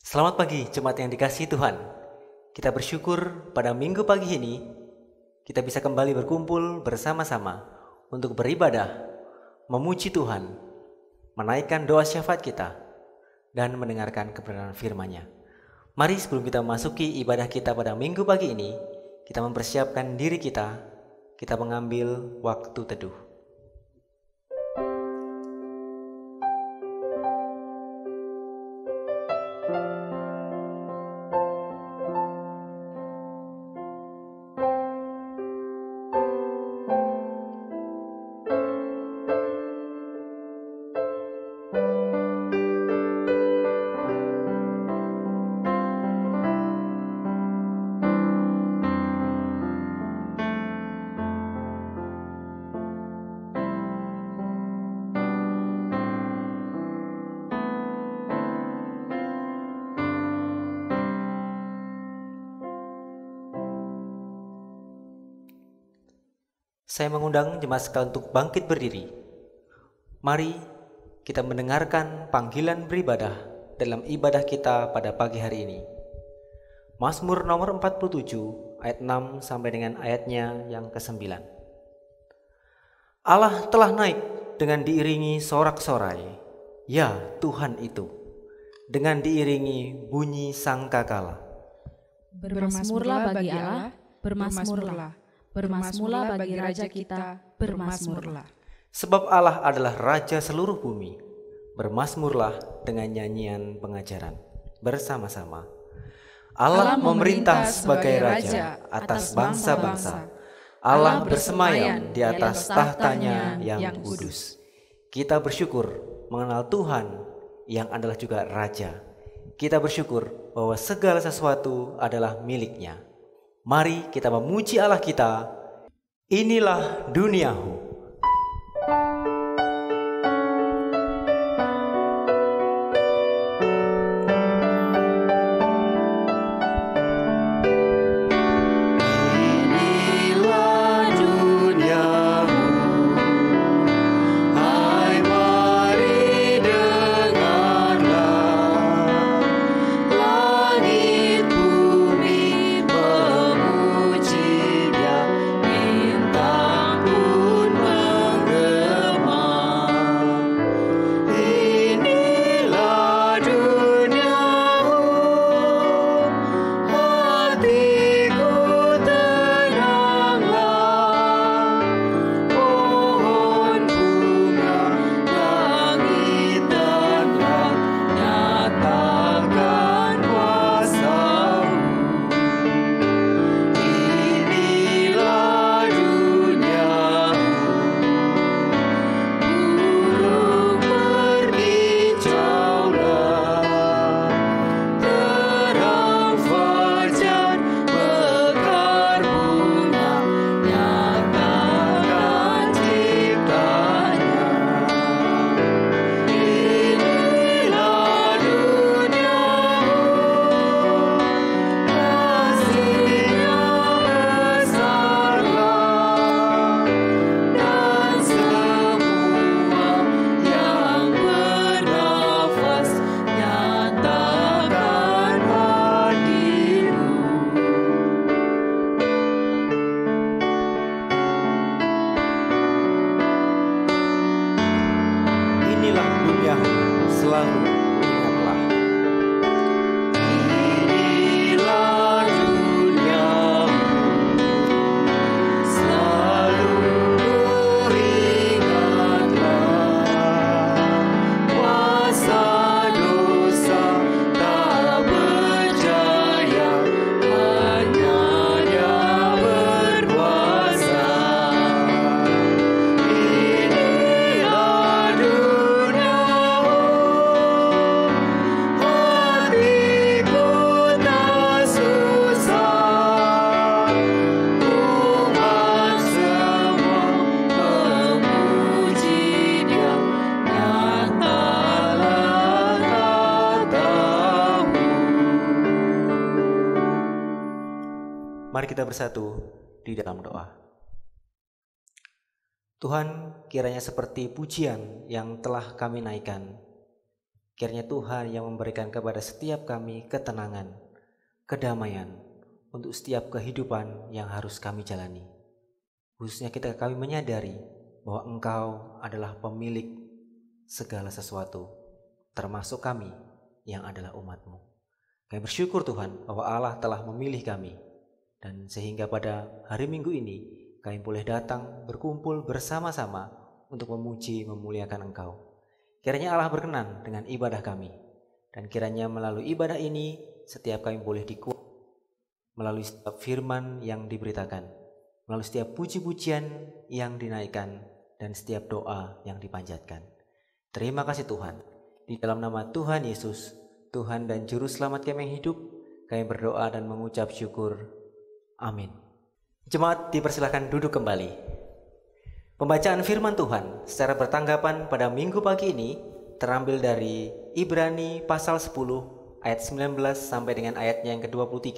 Selamat pagi jemaat yang dikasihi Tuhan. Kita bersyukur pada minggu pagi ini kita bisa kembali berkumpul bersama-sama untuk beribadah, memuji Tuhan, menaikkan doa syafaat kita, dan mendengarkan kebenaran firman-Nya. Mari sebelum kita memasuki ibadah kita pada minggu pagi ini, kita mempersiapkan diri kita mengambil waktu teduh. Saya mengundang jemaat sekalian untuk bangkit berdiri. Mari kita mendengarkan panggilan beribadah dalam ibadah kita pada pagi hari ini. Mazmur nomor 47 ayat 6 sampai dengan ayatnya yang ke-9. Allah telah naik dengan diiringi sorak-sorai, ya Tuhan itu, dengan diiringi bunyi sangkakala. Bermasmurlah bagi Allah, bermasmurlah. Bermasmurlah bagi Raja kita, bermasmurlah. Sebab Allah adalah Raja seluruh bumi. Bermasmurlah dengan nyanyian pengajaran bersama-sama. Allah memerintah sebagai Raja atas bangsa-bangsa. Allah bersemayam di atas tahtanya yang kudus. Kita bersyukur mengenal Tuhan yang adalah juga Raja. Kita bersyukur bahwa segala sesuatu adalah milik-Nya. Mari kita memuji Allah kita. Inilah duniahu. Mari kita bersatu di dalam doa. Tuhan, kiranya seperti pujian yang telah kami naikkan, Kiranya Tuhan yang memberikan kepada setiap kami ketenangan, kedamaian untuk setiap kehidupan yang harus kami jalani. Khususnya ketika kami menyadari bahwa Engkau adalah pemilik segala sesuatu, termasuk kami yang adalah umat-Mu. Kami bersyukur Tuhan bahwa Allah telah memilih kami, dan sehingga pada hari Minggu ini kami boleh datang berkumpul bersama-sama untuk memuji memuliakan Engkau. Kiranya Allah berkenan dengan ibadah kami, dan kiranya melalui ibadah ini setiap kami boleh dikuat melalui setiap firman yang diberitakan, melalui setiap puji-pujian yang dinaikkan, dan setiap doa yang dipanjatkan. Terima kasih Tuhan. Di dalam nama Tuhan Yesus, Tuhan dan Juru Selamat kami yang hidup, kami berdoa dan mengucap syukur. Amin. Jemaat dipersilakan duduk kembali. Pembacaan firman Tuhan secara bertanggapan pada minggu pagi ini terambil dari Ibrani pasal 10 ayat 19 sampai dengan ayatnya yang ke-23.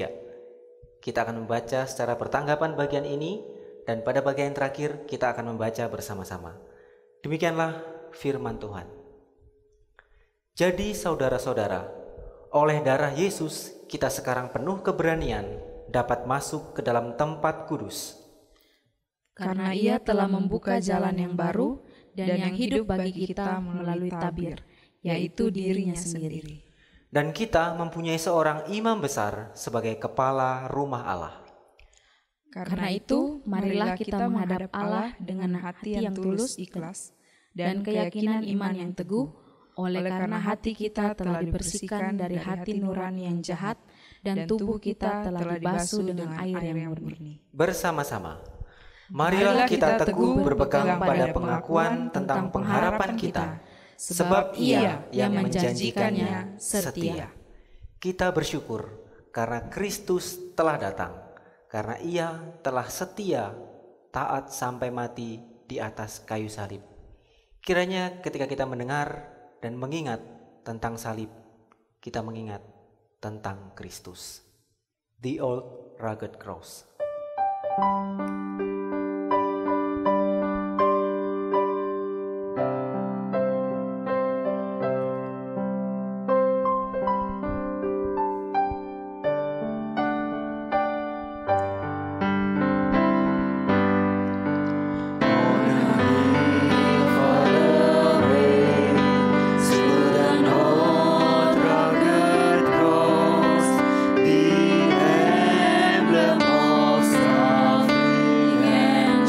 Kita akan membaca secara bertanggapan bagian ini, dan pada bagian terakhir kita akan membaca bersama-sama. Demikianlah firman Tuhan. Jadi saudara-saudara, oleh darah Yesus kita sekarang penuh keberanian dapat masuk ke dalam tempat kudus. Karena Ia telah membuka jalan yang baru dan yang hidup bagi kita melalui tabir, yaitu dirinya sendiri. Dan kita mempunyai seorang imam besar sebagai kepala rumah Allah. Karena itu, marilah kita menghadap Allah dengan hati yang tulus ikhlas dan keyakinan iman yang teguh, oleh karena hati kita telah dibersihkan dari hati nurani yang jahat dan tubuh kita telah dibasuh dengan air yang murni. Bersama-sama, marilah kita teguh berpegang pada pengakuan tentang pengharapan kita, sebab Ia yang menjanjikannya setia. Kita bersyukur karena Kristus telah datang, karena Ia telah setia, taat sampai mati di atas kayu salib. Kiranya ketika kita mendengar dan mengingat tentang salib, kita mengingat tentang Kristus. The Old Rugged Cross. Emblem of suffering and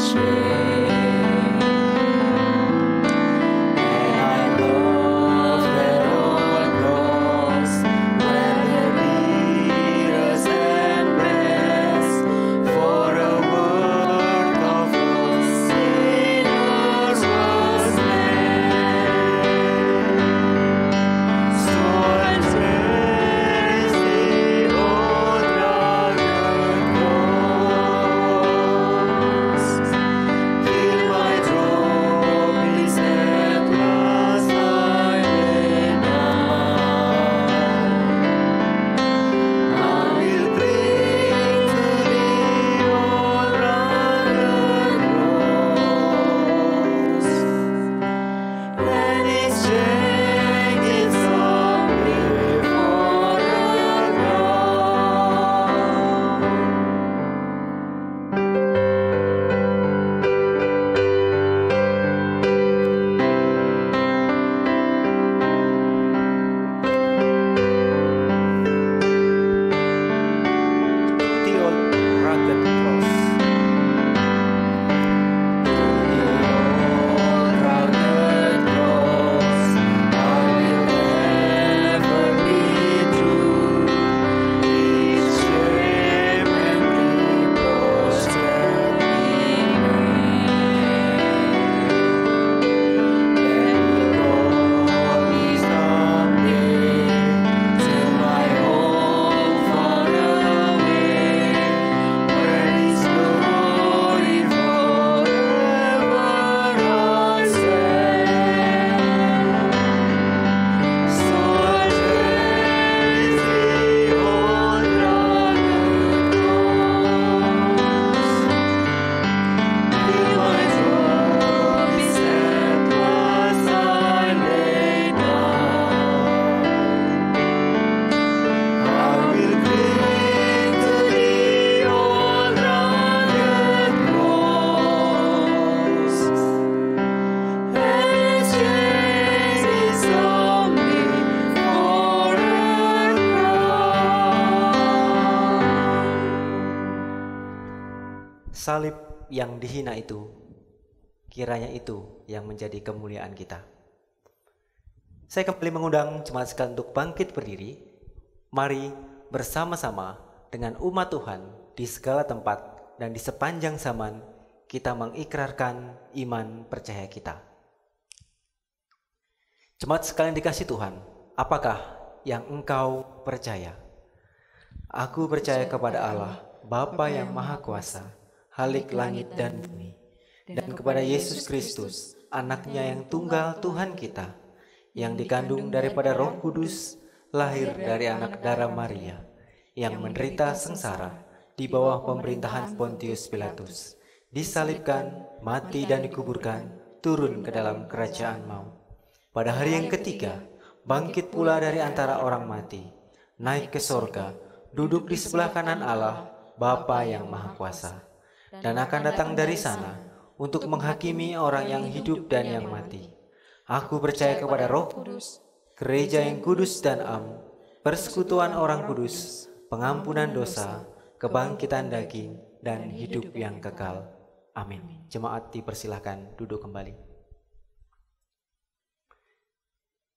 salib yang dihina itu, kiranya itu yang menjadi kemuliaan kita. Saya kembali mengundang jemaat sekalian untuk bangkit berdiri. Mari bersama-sama dengan umat Tuhan di segala tempat dan di sepanjang zaman kita mengikrarkan iman percaya kita. Jemaat sekalian dikasih Tuhan, apakah yang engkau percaya? Aku percaya kepada Allah, Bapa yang Maha Kuasa, Khalik langit dan bumi, dan kepada Yesus Kristus, Anaknya yang tunggal Tuhan kita, yang dikandung daripada Roh Kudus, lahir dari anak darah Maria, yang menderita sengsara di bawah pemerintahan Pontius Pilatus, disalibkan, mati dan dikuburkan, turun ke dalam kerajaan maut. Pada hari yang ketiga, bangkit pula dari antara orang mati, naik ke sorga, duduk di sebelah kanan Allah, Bapa yang Maha Kuasa, dan akan datang dari sana untuk menghakimi orang yang hidup dan yang mati. Aku percaya kepada Roh Kudus, gereja yang kudus dan am, persekutuan orang kudus, pengampunan dosa, kebangkitan daging, dan hidup yang kekal. Amin. Jemaat dipersilahkan duduk kembali.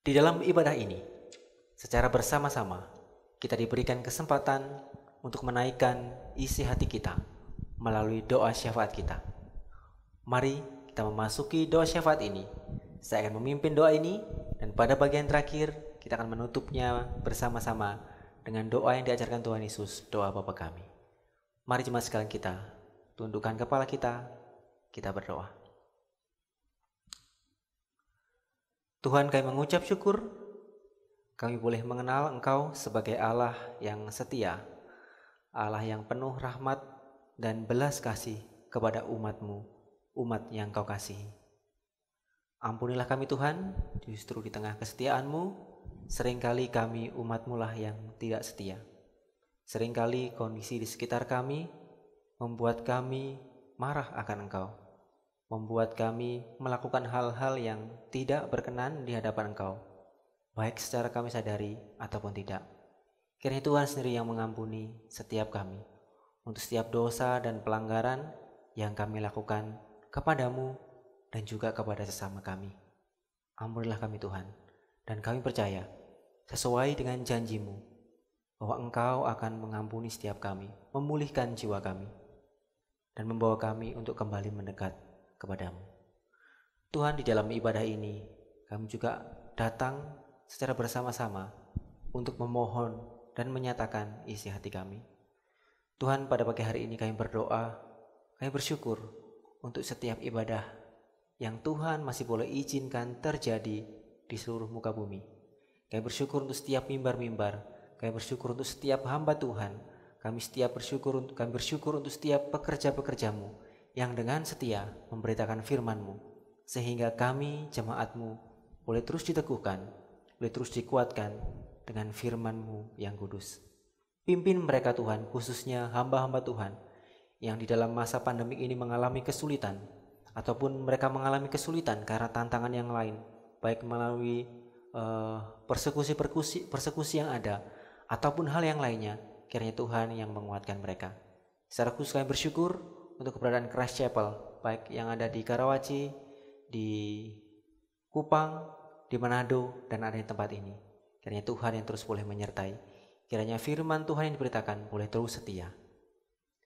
Di dalam ibadah ini, secara bersama-sama, kita diberikan kesempatan untuk menaikkan isi hati kita melalui doa syafaat kita. Mari kita memasuki doa syafaat ini. Saya akan memimpin doa ini, dan pada bagian terakhir, kita akan menutupnya bersama-sama dengan doa yang diajarkan Tuhan Yesus, doa Bapa kami. Mari jemaat sekalian kita, tundukkan kepala kita berdoa. Tuhan, kami mengucap syukur, kami boleh mengenal Engkau sebagai Allah yang setia, Allah yang penuh rahmat dan belas kasih kepada umat-Mu, umat yang Kau kasihi. Ampunilah kami Tuhan, justru di tengah kesetiaan-Mu, seringkali kami umat-Mu lah yang tidak setia. Seringkali kondisi di sekitar kami membuat kami marah akan Engkau, membuat kami melakukan hal-hal yang tidak berkenan di hadapan Engkau, baik secara kami sadari ataupun tidak. Kiranya Tuhan sendiri yang mengampuni setiap kami untuk setiap dosa dan pelanggaran yang kami lakukan kepadamu dan juga kepada sesama kami. Ampunilah kami Tuhan, dan kami percaya sesuai dengan janji-Mu bahwa Engkau akan mengampuni setiap kami, memulihkan jiwa kami, dan membawa kami untuk kembali mendekat kepadamu. Tuhan, di dalam ibadah ini kami juga datang secara bersama-sama untuk memohon dan menyatakan isi hati kami. Tuhan, pada pagi hari ini kami berdoa, kami bersyukur untuk setiap ibadah yang Tuhan masih boleh izinkan terjadi di seluruh muka bumi. Kami bersyukur untuk setiap mimbar-mimbar, kami bersyukur untuk setiap hamba Tuhan, kami bersyukur untuk setiap pekerja-pekerja-Mu yang dengan setia memberitakan firman-Mu, sehingga kami, jemaat-Mu, boleh terus diteguhkan, boleh terus dikuatkan dengan firman-Mu yang kudus. Pimpin mereka Tuhan, khususnya hamba-hamba Tuhan, yang di dalam masa pandemi ini mengalami kesulitan, ataupun mereka mengalami kesulitan karena tantangan yang lain, baik melalui persekusi yang ada, ataupun hal yang lainnya. Kiranya Tuhan yang menguatkan mereka. Secara khusus kami bersyukur untuk keberadaan Christ Chapel, baik yang ada di Karawaci, di Kupang, di Manado, dan ada di tempat ini. Kiranya Tuhan yang terus boleh menyertai. Kiranya firman Tuhan yang diberitakan boleh terus setia.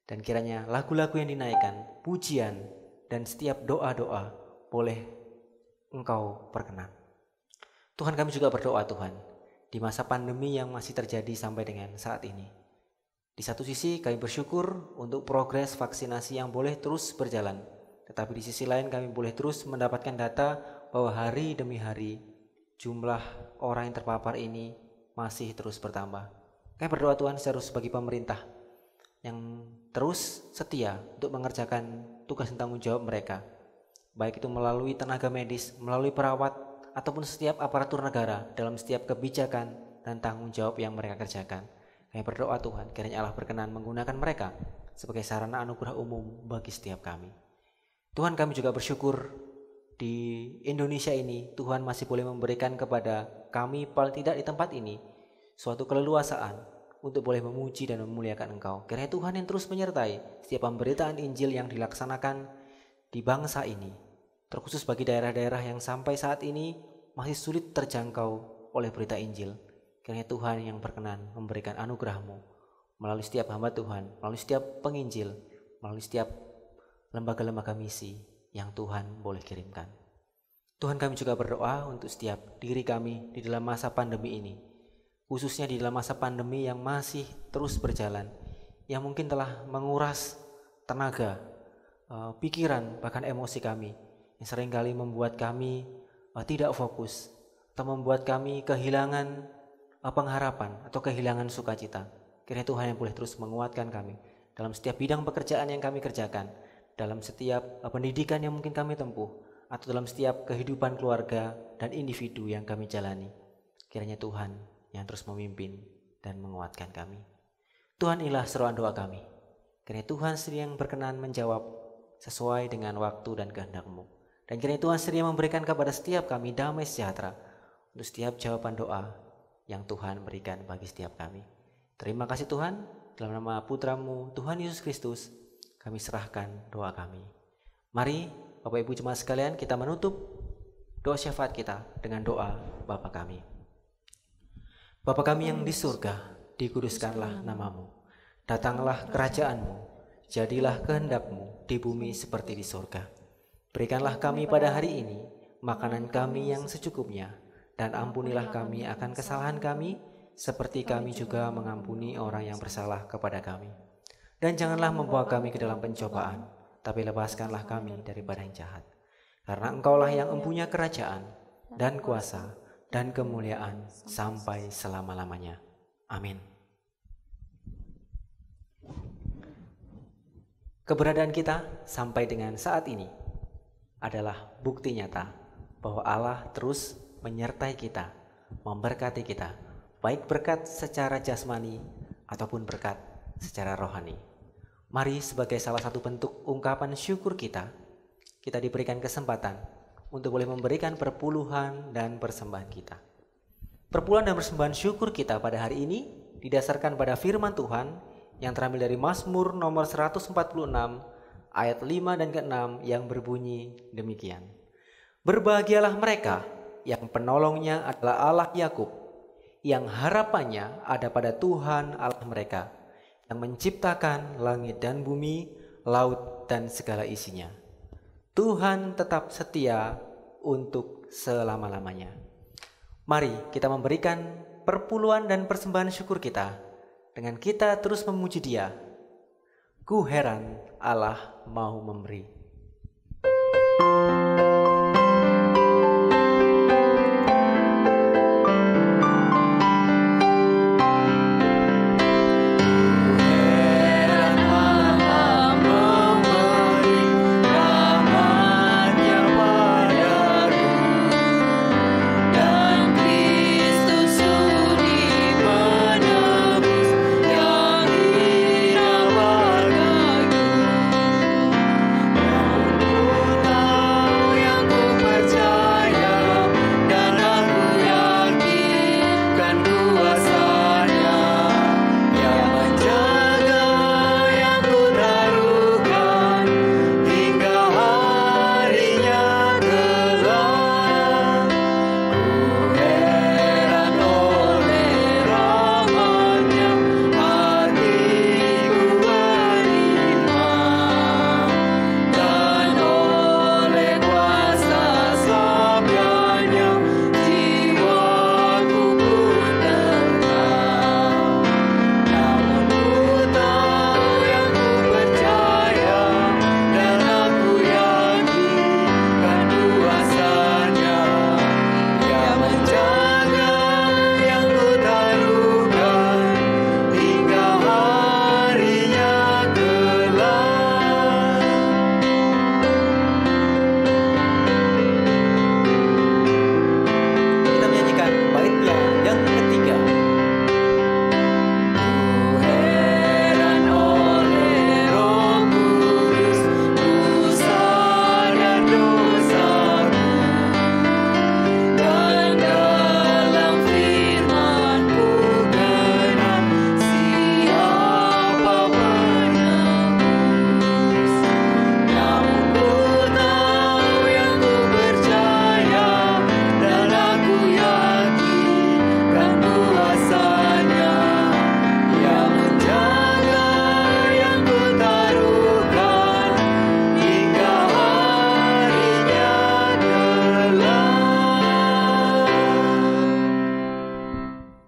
Dan kiranya lagu-lagu yang dinaikkan, pujian, dan setiap doa-doa boleh Engkau perkenan. Tuhan, kami juga berdoa Tuhan, di masa pandemi yang masih terjadi sampai dengan saat ini. Di satu sisi kami bersyukur untuk progres vaksinasi yang boleh terus berjalan. Tetapi di sisi lain kami boleh terus mendapatkan data bahwa hari demi hari jumlah orang yang terpapar ini masih terus bertambah. Kami berdoa Tuhan seharusnya bagi pemerintah yang terus setia untuk mengerjakan tugas dan tanggung jawab mereka. Baik itu melalui tenaga medis, melalui perawat, ataupun setiap aparatur negara dalam setiap kebijakan dan tanggung jawab yang mereka kerjakan. Kami berdoa Tuhan, kiranya Allah berkenan menggunakan mereka sebagai sarana anugerah umum bagi setiap kami. Tuhan, kami juga bersyukur di Indonesia ini Tuhan masih boleh memberikan kepada kami, paling tidak di tempat ini, suatu keleluasaan, untuk boleh memuji dan memuliakan Engkau. Kiranya Tuhan yang terus menyertai setiap pemberitaan Injil yang dilaksanakan di bangsa ini, terkhusus bagi daerah-daerah yang sampai saat ini masih sulit terjangkau oleh berita Injil. Kiranya Tuhan yang berkenan memberikan anugerah-Mu melalui setiap hamba Tuhan, melalui setiap penginjil, melalui setiap lembaga-lembaga misi yang Tuhan boleh kirimkan. Tuhan, kami juga berdoa untuk setiap diri kami di dalam masa pandemi ini, khususnya di dalam masa pandemi yang masih terus berjalan, yang mungkin telah menguras tenaga, pikiran, bahkan emosi kami, yang seringkali membuat kami tidak fokus, atau membuat kami kehilangan pengharapan atau kehilangan sukacita. Kiranya Tuhan yang boleh terus menguatkan kami dalam setiap bidang pekerjaan yang kami kerjakan, dalam setiap pendidikan yang mungkin kami tempuh, atau dalam setiap kehidupan keluarga dan individu yang kami jalani. Kiranya Tuhan yang terus memimpin dan menguatkan kami. Tuhan, inilah seruan doa kami. Kiranya Tuhan sendiri yang berkenan menjawab sesuai dengan waktu dan kehendak-Mu. Dan kiranya Tuhan sendiri yang memberikan kepada setiap kami damai sejahtera untuk setiap jawaban doa yang Tuhan berikan bagi setiap kami. Terima kasih Tuhan, dalam nama Putra-Mu Tuhan Yesus Kristus, kami serahkan doa kami. Mari Bapak Ibu jemaat sekalian, kita menutup doa syafaat kita dengan doa Bapa kami. Bapa kami yang di surga, dikuduskanlah nama-Mu. Datanglah kerajaan-Mu, jadilah kehendak-Mu di bumi seperti di surga. Berikanlah kami pada hari ini makanan kami yang secukupnya, dan ampunilah kami akan kesalahan kami, seperti kami juga mengampuni orang yang bersalah kepada kami. Dan janganlah membawa kami ke dalam pencobaan, tapi lepaskanlah kami daripada yang jahat. Karena Engkaulah yang mempunyai kerajaan dan kuasa dan kemuliaan sampai selama-lamanya. Amin. Keberadaan kita sampai dengan saat ini adalah bukti nyata bahwa Allah terus menyertai kita, memberkati kita, baik berkat secara jasmani ataupun berkat secara rohani. Mari sebagai salah satu bentuk ungkapan syukur kita diberikan kesempatan untuk boleh memberikan perpuluhan dan persembahan kita. Perpuluhan dan persembahan syukur kita pada hari ini didasarkan pada firman Tuhan yang terambil dari Mazmur nomor 146 ayat 5 dan ke-6 yang berbunyi demikian. Berbahagialah mereka yang penolongnya adalah Allah Yakub, yang harapannya ada pada Tuhan Allah mereka, yang menciptakan langit dan bumi, laut dan segala isinya. Tuhan tetap setia untuk selama-lamanya. Mari kita memberikan perpuluhan dan persembahan syukur kita dengan kita terus memuji Dia. Ku heran Allah mau memberi.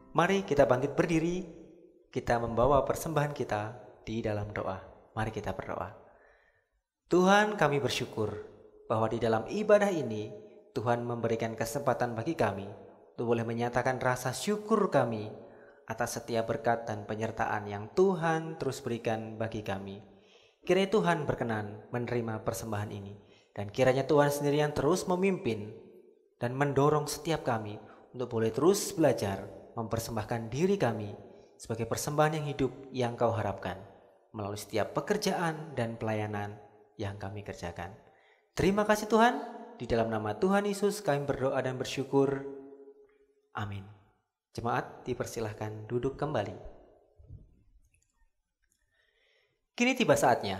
Mari kita bangkit berdiri, kita membawa persembahan kita di dalam doa. Mari kita berdoa. Tuhan, kami bersyukur bahwa di dalam ibadah ini Tuhan memberikan kesempatan bagi kami untuk boleh menyatakan rasa syukur kami atas setiap berkat dan penyertaan yang Tuhan terus berikan bagi kami. Kiranya Tuhan berkenan menerima persembahan ini, dan kiranya Tuhan sendiri yang terus memimpin dan mendorong setiap kami untuk boleh terus belajar mempersembahkan diri kami sebagai persembahan yang hidup yang Kau harapkan melalui setiap pekerjaan dan pelayanan yang kami kerjakan. Terima kasih Tuhan, di dalam nama Tuhan Yesus kami berdoa dan bersyukur. Amin. Jemaat dipersilahkan duduk kembali. Kini tiba saatnya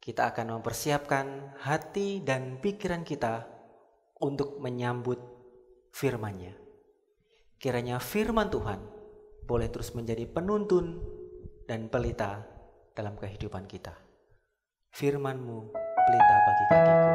kita akan mempersiapkan hati dan pikiran kita untuk menyambut firman-Nya. Kiranya firman Tuhan boleh terus menjadi penuntun dan pelita dalam kehidupan kita. Firman-Mu pelita bagi kakiku.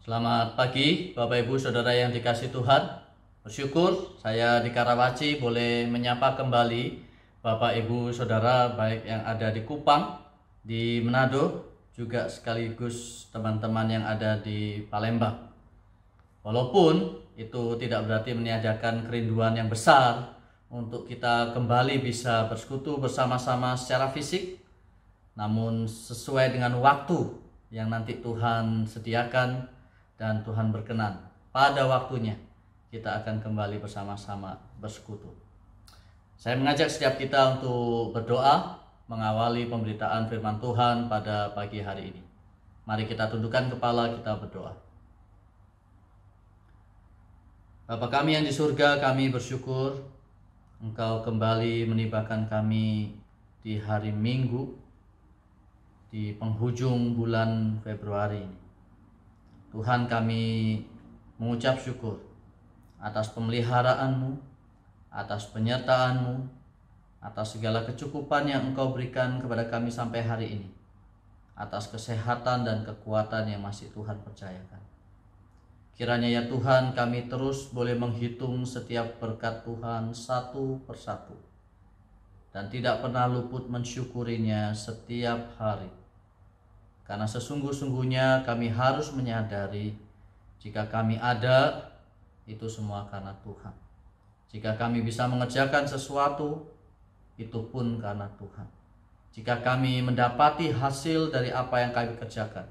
Selamat pagi Bapak Ibu Saudara yang dikasihi Tuhan. Bersyukur saya di Karawaci boleh menyapa kembali Bapak Ibu Saudara baik yang ada di Kupang, di Manado, juga sekaligus teman-teman yang ada di Palembang. Walaupun itu tidak berarti meniadakan kerinduan yang besar untuk kita kembali bisa bersekutu bersama-sama secara fisik, namun sesuai dengan waktu yang nanti Tuhan sediakan dan Tuhan berkenan, pada waktunya kita akan kembali bersama-sama bersekutu. Saya mengajak setiap kita untuk berdoa mengawali pemberitaan firman Tuhan pada pagi hari ini. Mari kita tundukkan kepala, kita berdoa. Bapa kami yang di surga, kami bersyukur Engkau kembali menibahkan kami di hari Minggu di penghujung bulan Februari ini. Tuhan, kami mengucap syukur atas pemeliharaan-Mu, atas penyertaan-Mu, atas segala kecukupan yang Engkau berikan kepada kami sampai hari ini, atas kesehatan dan kekuatan yang masih Tuhan percayakan. Kiranya ya Tuhan, kami terus boleh menghitung setiap berkat Tuhan satu persatu, dan tidak pernah luput mensyukurinya setiap hari. Karena sesungguh-sungguhnya kami harus menyadari jika kami ada, itu semua karena Tuhan. Jika kami bisa mengerjakan sesuatu, itu pun karena Tuhan. Jika kami mendapati hasil dari apa yang kami kerjakan,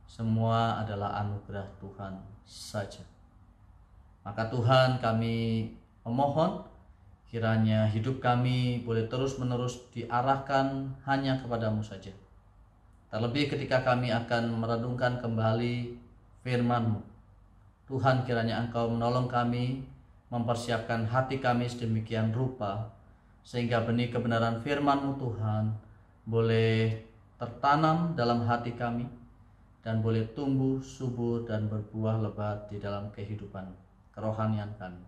semua adalah anugerah Tuhan saja. Maka Tuhan, kami memohon kiranya hidup kami boleh terus-menerus diarahkan hanya kepadamu saja. Terlebih ketika kami akan merenungkan kembali firman-Mu. Tuhan, kiranya Engkau menolong kami, mempersiapkan hati kami sedemikian rupa, sehingga benih kebenaran firman-Mu Tuhan boleh tertanam dalam hati kami, dan boleh tumbuh, subur, dan berbuah lebat di dalam kehidupan kerohanian kami.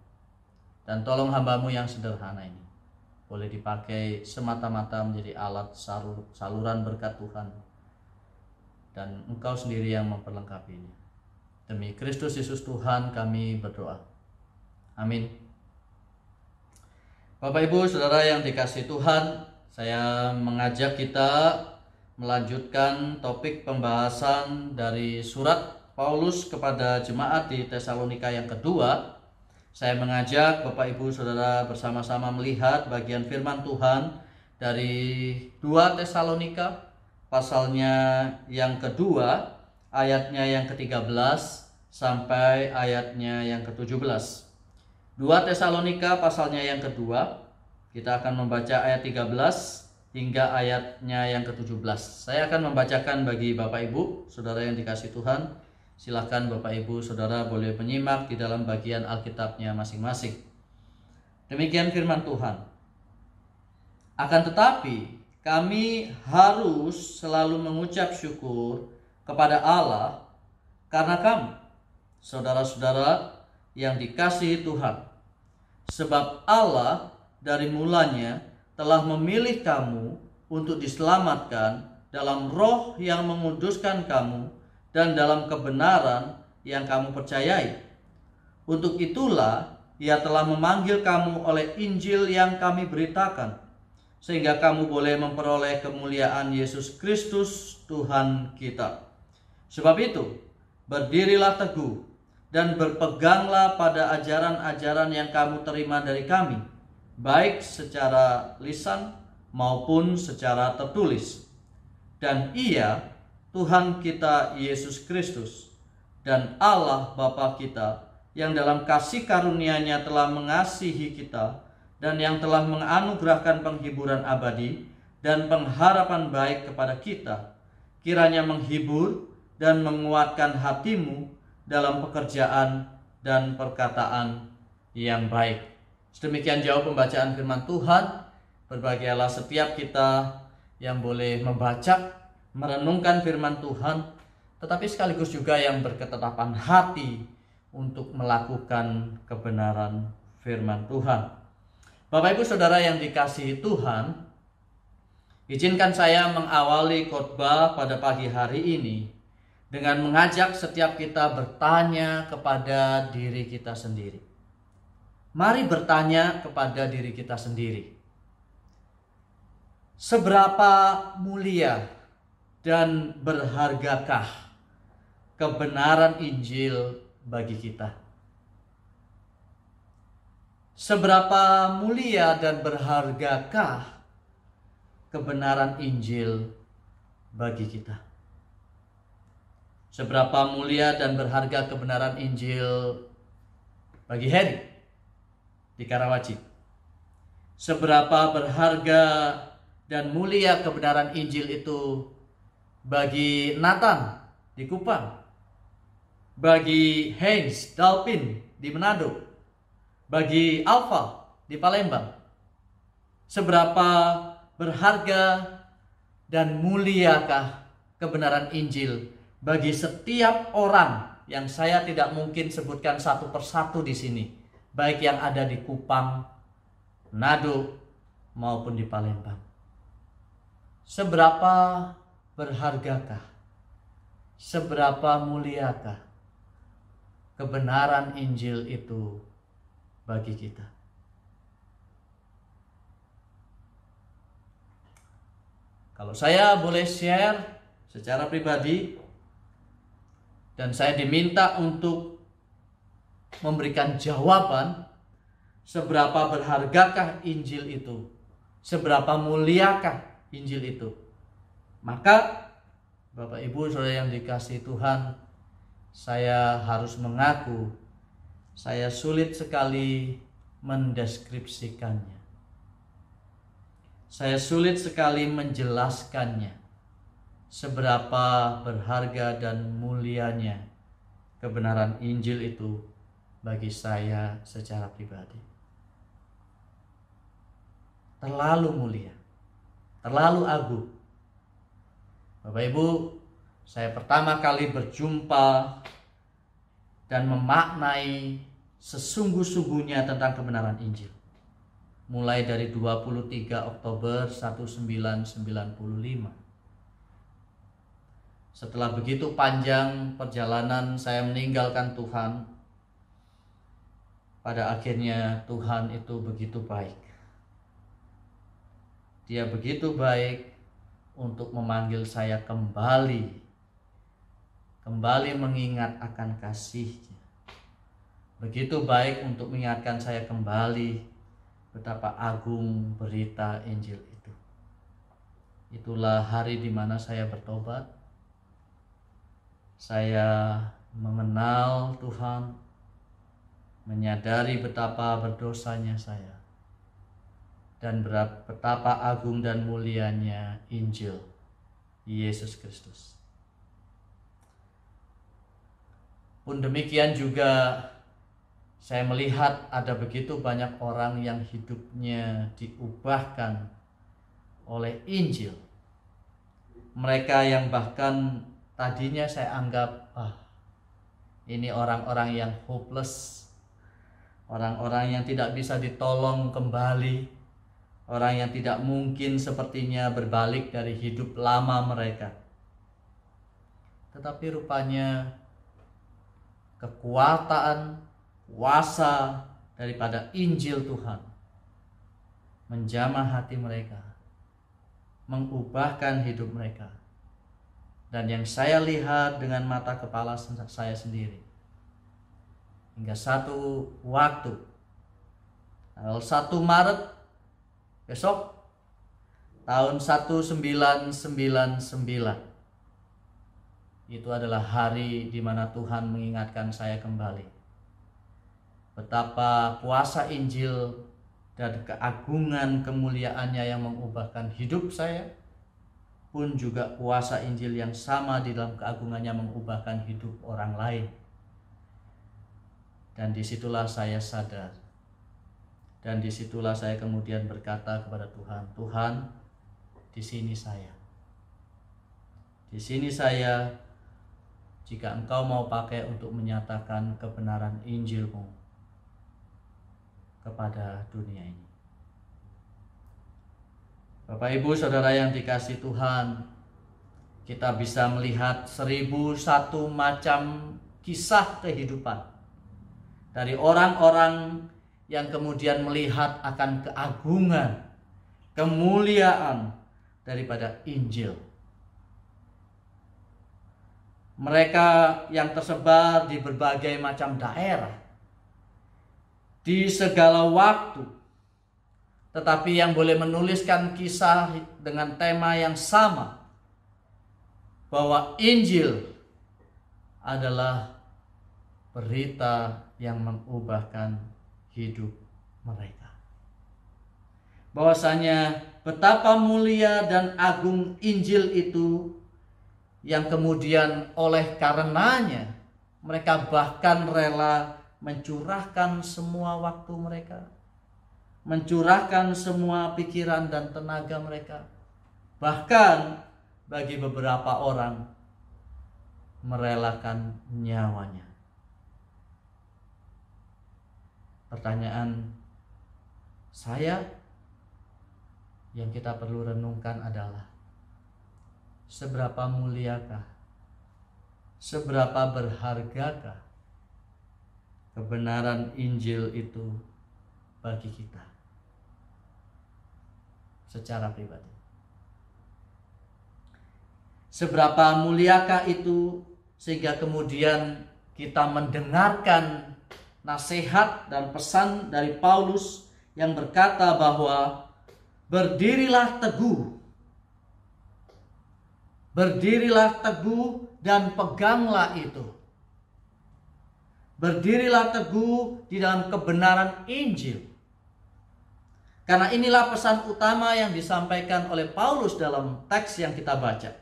Dan tolong hamba-Mu yang sederhana ini boleh dipakai semata-mata menjadi alat saluran berkat Tuhan, dan Engkau sendiri yang memperlengkapinya. Demi Kristus Yesus Tuhan kami berdoa. Amin. Bapak Ibu Saudara yang dikasihi Tuhan, saya mengajak kita melanjutkan topik pembahasan dari surat Paulus kepada jemaat di Tesalonika yang kedua. Saya mengajak Bapak Ibu Saudara bersama-sama melihat bagian firman Tuhan dari 2 Tesalonika pasalnya yang kedua, ayatnya yang ke-13 sampai ayatnya yang ke-17. 2 Tesalonika pasalnya yang kedua, kita akan membaca ayat 13 hingga ayatnya yang ke-17. Saya akan membacakan bagi Bapak Ibu Saudara yang dikasihi Tuhan. Silakan Bapak Ibu Saudara boleh menyimak di dalam bagian Alkitabnya masing-masing. Demikian firman Tuhan. Akan tetapi kami harus selalu mengucap syukur kepada Allah karena kamu, saudara-saudara yang dikasihi Tuhan. Sebab Allah dari mulanya telah memilih kamu untuk diselamatkan dalam roh yang menguduskan kamu dan dalam kebenaran yang kamu percayai. Untuk itulah Ia telah memanggil kamu oleh Injil yang kami beritakan, sehingga kamu boleh memperoleh kemuliaan Yesus Kristus Tuhan kita. Sebab itu, berdirilah teguh dan berpeganglah pada ajaran-ajaran yang kamu terima dari kami, baik secara lisan maupun secara tertulis. Dan Ia, Tuhan kita Yesus Kristus, dan Allah Bapa kita, yang dalam kasih karunia-Nya telah mengasihi kita, dan yang telah menganugerahkan penghiburan abadi dan pengharapan baik kepada kita, kiranya menghibur dan menguatkan hatimu dalam pekerjaan dan perkataan yang baik. Sedemikian jauh pembacaan firman Tuhan. Berbahagialah setiap kita yang boleh membaca, merenungkan firman Tuhan, tetapi sekaligus juga yang berketetapan hati untuk melakukan kebenaran firman Tuhan. Bapak Ibu Saudara yang dikasihi Tuhan, izinkan saya mengawali khotbah pada pagi hari ini dengan mengajak setiap kita bertanya kepada diri kita sendiri. Mari bertanya kepada diri kita sendiri. Seberapa mulia dan berhargakah kebenaran Injil bagi kita? Seberapa mulia dan berhargakah kebenaran Injil bagi kita? Seberapa mulia dan berharga kebenaran Injil bagi Heri di Karawaci? Seberapa berharga dan mulia kebenaran Injil itu bagi Nathan di Kupang, bagi Heinz Dalpin di Manado, bagi Alfa di Palembang? Seberapa berharga dan muliakah kebenaran Injil bagi setiap orang yang saya tidak mungkin sebutkan satu persatu di sini, baik yang ada di Kupang, Manado maupun di Palembang? Seberapa berhargakah, seberapa muliakah kebenaran Injil itu bagi kita? Kalau saya boleh share secara pribadi, dan saya diminta untuk memberikan jawaban seberapa berhargakah Injil itu, seberapa muliakah Injil itu, maka Bapak Ibu Saudara yang dikasihi Tuhan, saya harus mengaku saya sulit sekali mendeskripsikannya. Saya sulit sekali menjelaskannya, seberapa berharga dan mulianya kebenaran Injil itu bagi saya secara pribadi. Terlalu mulia, terlalu agung. Bapak Ibu, saya pertama kali berjumpa dan memaknai sesungguh-sungguhnya tentang kebenaran Injil. Mulai dari 23 Oktober 1995. Setelah begitu panjang perjalanan saya meninggalkan Tuhan, pada akhirnya Tuhan itu begitu baik. Dia begitu baik untuk memanggil saya kembali mengingat akan kasih-Nya. Begitu baik untuk mengingatkan saya kembali betapa agung berita Injil itu. Itulah hari di mana saya bertobat. Saya mengenal Tuhan, menyadari betapa berdosanya saya, dan betapa agung dan mulianya Injil Yesus Kristus. Pun demikian juga saya melihat ada begitu banyak orang yang hidupnya diubahkan oleh Injil. Mereka yang bahkan tadinya saya anggap ini orang-orang yang hopeless, orang-orang yang tidak bisa ditolong kembali, orang yang tidak mungkin sepertinya berbalik dari hidup lama mereka. Tetapi rupanya kekuatan, kuasa daripada Injil Tuhan menjamah hati mereka, mengubahkan hidup mereka. Dan yang saya lihat dengan mata kepala saya sendiri, hingga satu waktu, tanggal 1 Maret besok tahun 1999, itu adalah hari di mana Tuhan mengingatkan saya kembali betapa kuasa Injil dan keagungan kemuliaannya yang mengubahkan hidup saya, pun juga kuasa Injil yang sama di dalam keagungannya mengubahkan hidup orang lain. Dan disitulah saya sadar, dan disitulah saya kemudian berkata kepada Tuhan, Tuhan, di sini saya. Di sini saya, jika Engkau mau pakai untuk menyatakan kebenaran Injil-Mu kepada dunia ini. Bapak Ibu Saudara yang dikasihi Tuhan, kita bisa melihat 1001 macam kisah kehidupan dari orang-orang yang kemudian melihat akan keagungan, kemuliaan daripada Injil. Mereka yang tersebar di berbagai macam daerah, di segala waktu, tetapi yang boleh menuliskan kisah dengan tema yang sama, bahwa Injil adalah berita yang mengubahkan hidup mereka. Bahwasanya betapa mulia dan agung Injil itu, yang kemudian oleh karenanya mereka bahkan rela mencurahkan semua waktu mereka, mencurahkan semua pikiran dan tenaga mereka, bahkan bagi beberapa orang merelakan nyawanya. Pertanyaan saya yang kita perlu renungkan adalah, seberapa muliakah, seberapa berhargakah kebenaran Injil itu bagi kita secara pribadi? Seberapa muliakah itu sehingga kemudian kita mendengarkan nasihat dan pesan dari Paulus yang berkata bahwa berdirilah teguh, berdirilah teguh dan peganglah itu. Berdirilah teguh di dalam kebenaran Injil. Karena inilah pesan utama yang disampaikan oleh Paulus dalam teks yang kita baca.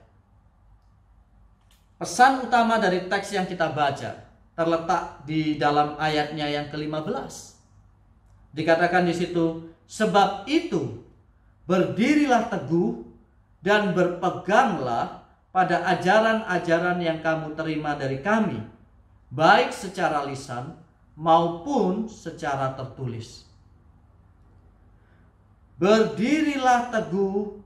Pesan utama dari teks yang kita baca terletak di dalam ayatnya yang ke-15. Dikatakan di situ, sebab itu berdirilah teguh dan berpeganglah pada ajaran-ajaran yang kamu terima dari kami, baik secara lisan maupun secara tertulis. Berdirilah teguh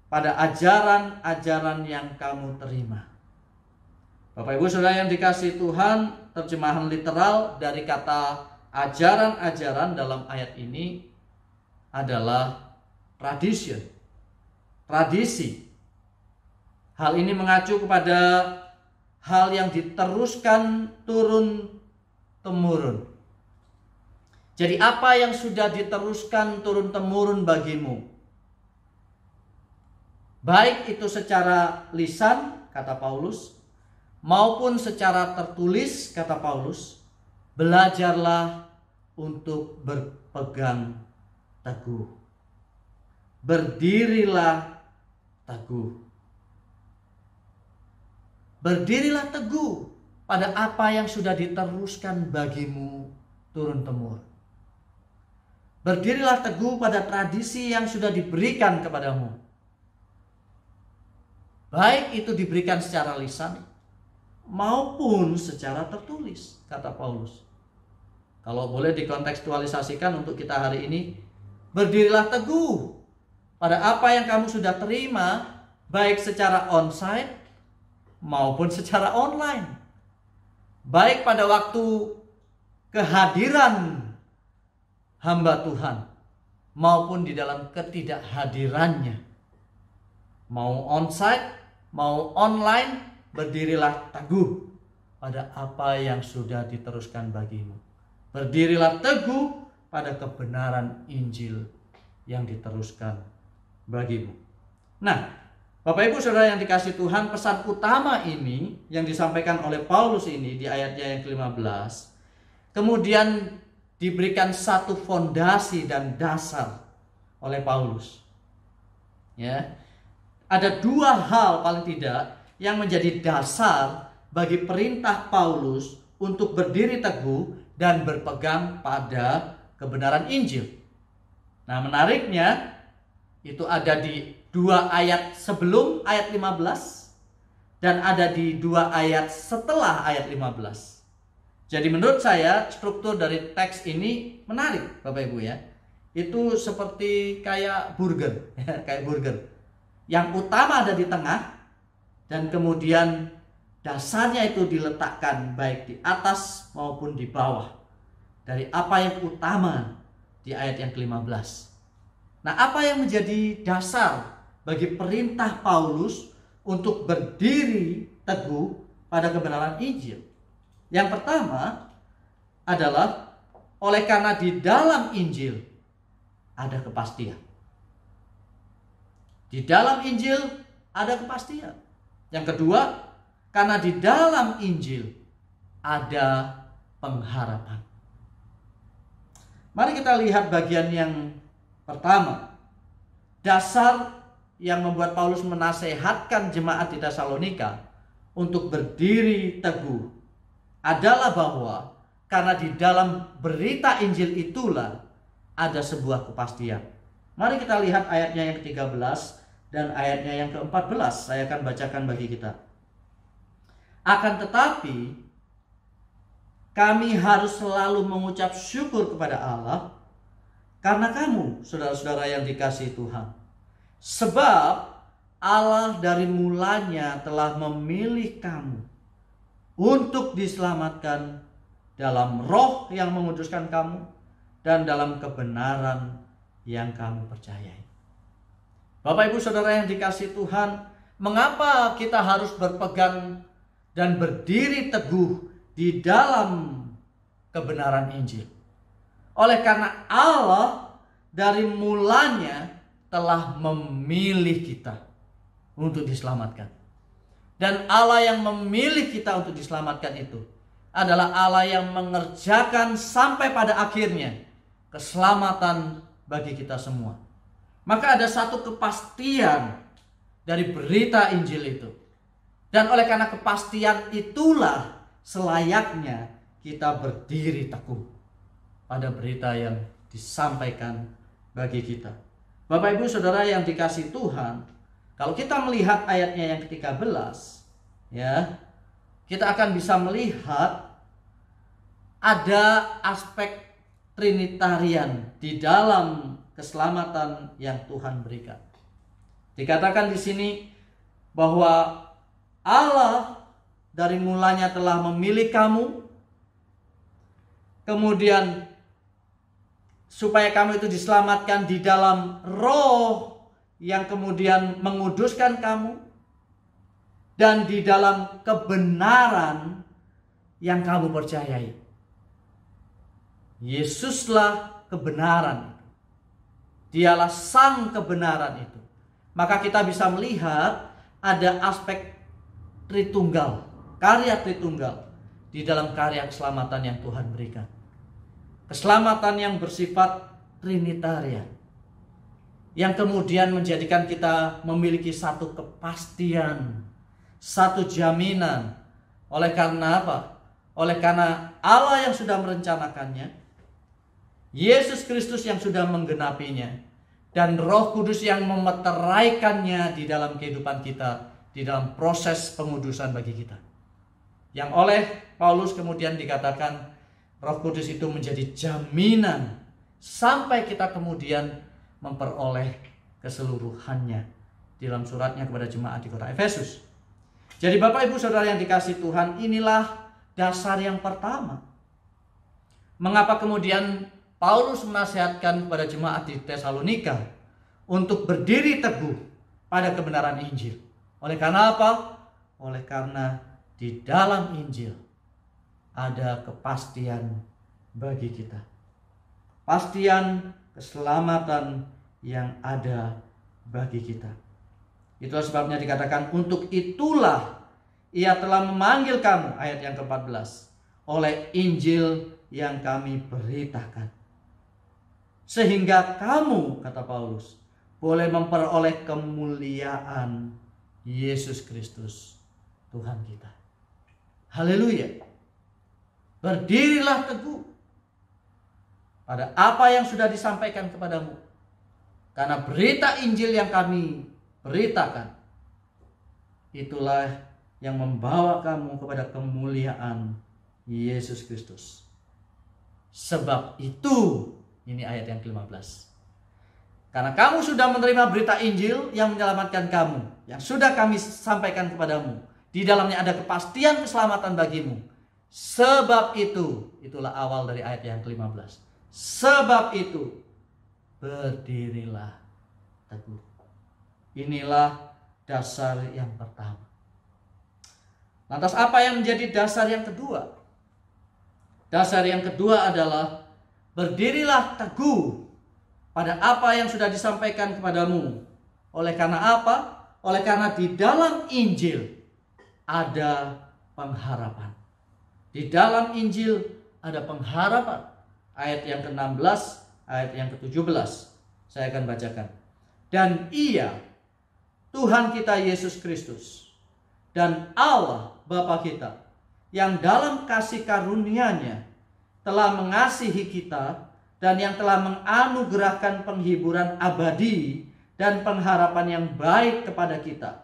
pada ajaran-ajaran yang kamu terima. Bapak Ibu Saudara yang dikasihi Tuhan, terjemahan literal dari kata ajaran-ajaran dalam ayat ini adalah tradition, tradisi. Hal ini mengacu kepada hal yang diteruskan turun-temurun. Jadi apa yang sudah diteruskan turun-temurun bagimu? Baik itu secara lisan, kata Paulus, maupun secara tertulis, kata Paulus, belajarlah untuk berpegang teguh. Berdirilah teguh. Berdirilah teguh pada apa yang sudah diteruskan bagimu turun-temurun. Berdirilah teguh pada tradisi yang sudah diberikan kepadamu. Baik itu diberikan secara lisan maupun secara tertulis, kata Paulus. Kalau boleh dikontekstualisasikan untuk kita hari ini, berdirilah teguh pada apa yang kamu sudah terima, baik secara onsite maupun secara online. Baik pada waktu kehadiran hamba Tuhan maupun di dalam ketidakhadirannya. Mau onsite, mau online, berdirilah teguh pada apa yang sudah diteruskan bagimu. Berdirilah teguh pada kebenaran Injil yang diteruskan bagimu. Nah, Bapak Ibu Saudara yang dikasihi Tuhan, pesan utama ini yang disampaikan oleh Paulus ini di ayatnya yang ke-15, kemudian diberikan satu fondasi dan dasar oleh Paulus. Ya. Ada dua hal paling tidak yang menjadi dasar bagi perintah Paulus untuk berdiri teguh dan berpegang pada kebenaran Injil. Nah, menariknya itu ada di 2 ayat sebelum ayat 15 dan ada di 2 ayat setelah ayat 15. Jadi menurut saya struktur dari teks ini menarik, Bapak Ibu ya. Itu seperti kayak burger, kayak burger. Yang utama ada di tengah, dan kemudian dasarnya itu diletakkan baik di atas maupun di bawah dari apa yang utama di ayat yang ke-15. Nah, apa yang menjadi dasar bagi perintah Paulus untuk berdiri teguh pada kebenaran Injil? Yang pertama adalah oleh karena di dalam Injil ada kepastian. Di dalam Injil ada kepastian. Yang kedua, karena di dalam Injil ada pengharapan. Mari kita lihat bagian yang pertama. Dasar yang membuat Paulus menasehatkan jemaat di Tesalonika untuk berdiri teguh adalah bahwa karena di dalam berita Injil itulah ada sebuah kepastian. Mari kita lihat ayatnya yang ke-13 dan ayatnya yang ke-14. Saya akan bacakan bagi kita. Akan tetapi kami harus selalu mengucap syukur kepada Allah karena kamu, saudara-saudara yang dikasihi Tuhan. Sebab Allah dari mulanya telah memilih kamu untuk diselamatkan dalam roh yang menguduskan kamu dan dalam kebenaran yang kamu percayai. Bapak Ibu Saudara yang dikasihi Tuhan, mengapa kita harus berpegang dan berdiri teguh di dalam kebenaran Injil? Oleh karena Allah dari mulanya telah memilih kita untuk diselamatkan. Dan Allah yang memilih kita untuk diselamatkan itu adalah Allah yang mengerjakan sampai pada akhirnya keselamatan bagi kita semua. Maka ada satu kepastian dari berita Injil itu. Dan oleh karena kepastian itulah selayaknya kita berdiri teguh pada berita yang disampaikan bagi kita. Bapak Ibu Saudara yang dikasihi Tuhan, Kalau kita melihat ayatnya yang ke-13, ya, kita akan bisa melihat ada aspek Trinitarian di dalam keselamatan yang Tuhan berikan. Dikatakan di sini bahwa Allah dari mulanya telah memilih kamu, kemudian supaya kamu itu diselamatkan di dalam Roh yang kemudian menguduskan kamu, dan di dalam kebenaran yang kamu percayai. Yesuslah kebenaran. Dialah sang kebenaran itu. Maka kita bisa melihat ada aspek Tritunggal, karya Tritunggal di dalam karya keselamatan yang Tuhan berikan. Keselamatan yang bersifat Trinitarian, yang kemudian menjadikan kita memiliki satu kepastian, satu jaminan. Oleh karena apa? Oleh karena Allah yang sudah merencanakannya, Yesus Kristus yang sudah menggenapinya, dan Roh Kudus yang memeteraikannya di dalam kehidupan kita, di dalam proses pengudusan bagi kita. Yang oleh Paulus kemudian dikatakan Roh Kudus itu menjadi jaminan sampai kita kemudian memperoleh keseluruhannya di dalam suratnya kepada jemaat di kota Efesus. Jadi Bapak Ibu Saudara yang dikasihi Tuhan, inilah dasar yang pertama. Mengapa kemudian Paulus menasihatkan kepada jemaat di Tesalonika untuk berdiri teguh pada kebenaran Injil? Oleh karena apa? Oleh karena di dalam Injil ada kepastian bagi kita. Pastian keselamatan yang ada bagi kita. Itulah sebabnya dikatakan, untuk itulah Ia telah memanggil kamu, ayat yang ke-14, oleh Injil yang kami beritakan. Sehingga kamu, kata Paulus, boleh memperoleh kemuliaan Yesus Kristus, Tuhan kita. Haleluya. Berdirilah teguh pada apa yang sudah disampaikan kepadamu. Karena berita Injil yang kami beritakan, itulah yang membawa kamu kepada kemuliaan Yesus Kristus. Sebab itu, ini ayat yang ke-15. Karena kamu sudah menerima berita Injil yang menyelamatkan kamu, yang sudah kami sampaikan kepadamu, di dalamnya ada kepastian keselamatan bagimu. Sebab itu, itulah awal dari ayat yang ke-15. Sebab itu, berdirilah teguh. Inilah dasar yang pertama. Lantas apa yang menjadi dasar yang kedua? Dasar yang kedua adalah berdirilah teguh pada apa yang sudah disampaikan kepadamu. Oleh karena apa? Oleh karena di dalam Injil ada pengharapan. Di dalam Injil ada pengharapan. Ayat yang ke-16, ayat yang ke-17. Saya akan bacakan. Dan Ia, Tuhan kita Yesus Kristus, dan Allah Bapa kita, yang dalam kasih karunia-Nya telah mengasihi kita dan yang telah menganugerahkan penghiburan abadi dan pengharapan yang baik kepada kita,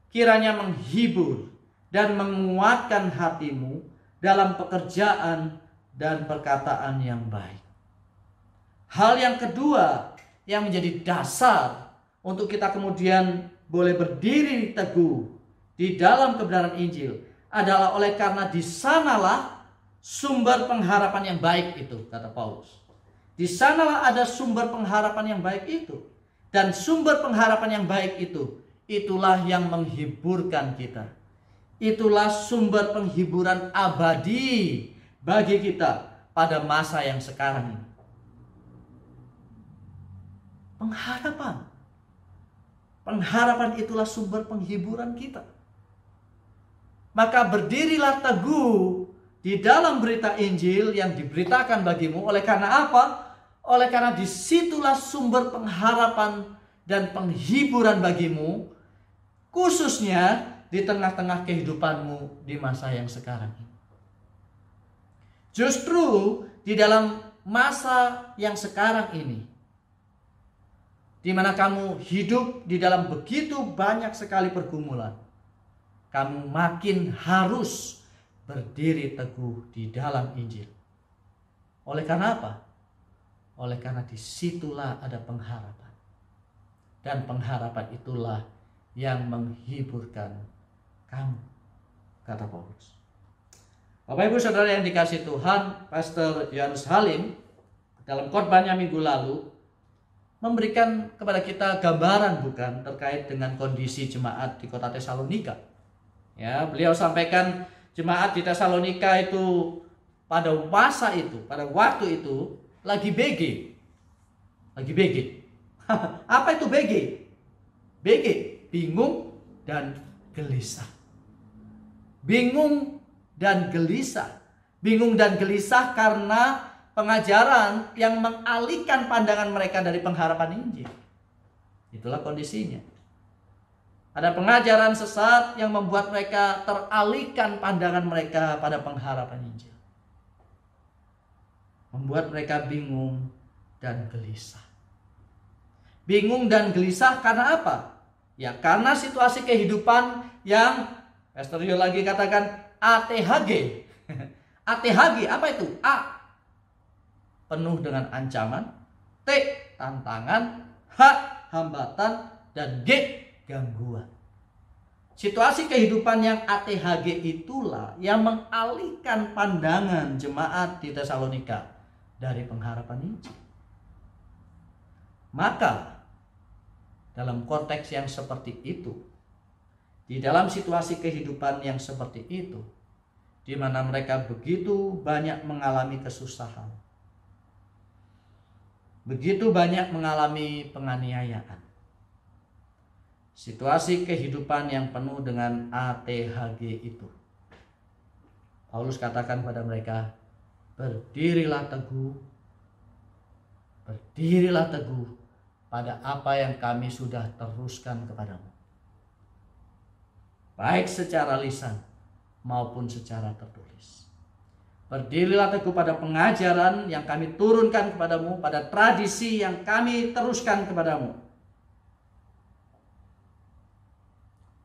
kiranya menghibur dan menguatkan hatimu dalam pekerjaan dan perkataan yang baik. Hal yang kedua yang menjadi dasar untuk kita kemudian boleh berdiri teguh di dalam kebenaran Injil adalah oleh karena di sanalah sumber pengharapan yang baik itu, kata Paulus. Di sanalah ada sumber pengharapan yang baik itu. Dan sumber pengharapan yang baik itu, itulah yang menghiburkan kita. Itulah sumber penghiburan abadi bagi kita pada masa yang sekarang ini. Pengharapan. Pengharapan itulah sumber penghiburan kita. Maka berdirilah teguh di dalam berita Injil yang diberitakan bagimu. Oleh karena apa? Oleh karena disitulah sumber pengharapan dan penghiburan bagimu, khususnya di tengah-tengah kehidupanmu di masa yang sekarang ini. Justru di dalam masa yang sekarang ini, di mana kamu hidup di dalam begitu banyak sekali pergumulan, kamu makin harus berdiri teguh di dalam Injil. Oleh karena apa? Oleh karena disitulah ada pengharapan. Dan pengharapan itulah yang menghiburkan kamu, kata Paulus. Bapak Ibu Saudara yang dikasihi Tuhan, Pastor Yohanes Halim dalam khotbahnya minggu lalu memberikan kepada kita gambaran bukan terkait dengan kondisi jemaat di kota Tesalonika. Ya, beliau sampaikan jemaat di Tesalonika itu pada masa itu, pada waktu itu lagi BG. Lagi BG. Apa itu BG? BG, bingung dan gelisah. Bingung dan gelisah. Bingung dan gelisah karena pengajaran yang mengalihkan pandangan mereka dari pengharapan Injil. Itulah kondisinya. Ada pengajaran sesat yang membuat mereka teralihkan pandangan mereka pada pengharapan Injil. Membuat mereka bingung dan gelisah. Bingung dan gelisah karena apa? Ya karena situasi kehidupan yang Pastor Yo lagi katakan ATHG. ATHG apa itu? A, penuh dengan ancaman. T, tantangan. H, hambatan. Dan G, gangguan. Situasi kehidupan yang ATHG itulah yang mengalihkan pandangan jemaat di Tesalonika dari pengharapan Injil. Maka dalam konteks yang seperti itu, di dalam situasi kehidupan yang seperti itu, di mana mereka begitu banyak mengalami kesusahan, begitu banyak mengalami penganiayaan, situasi kehidupan yang penuh dengan ATHG itu, Paulus katakan pada mereka, berdirilah teguh pada apa yang kami sudah teruskan kepadamu, baik secara lisan maupun secara tertulis. Berdirilah teguh pada pengajaran yang kami turunkan kepadamu, pada tradisi yang kami teruskan kepadamu,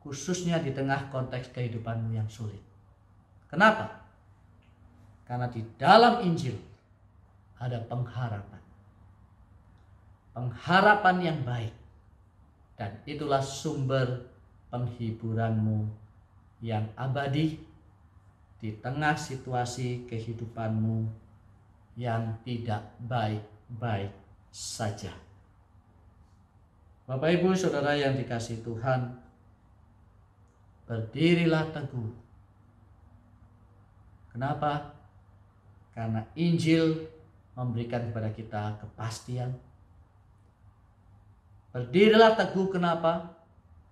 khususnya di tengah konteks kehidupanmu yang sulit. Kenapa? Karena di dalam Injil ada pengharapan. Pengharapan yang baik. Dan itulah sumber penghiburanmu yang abadi di tengah situasi kehidupanmu yang tidak baik-baik saja. Bapak Ibu Saudara yang dikasihi Tuhan, berdirilah teguh. Kenapa? Karena Injil memberikan kepada kita kepastian. Berdirilah teguh kenapa?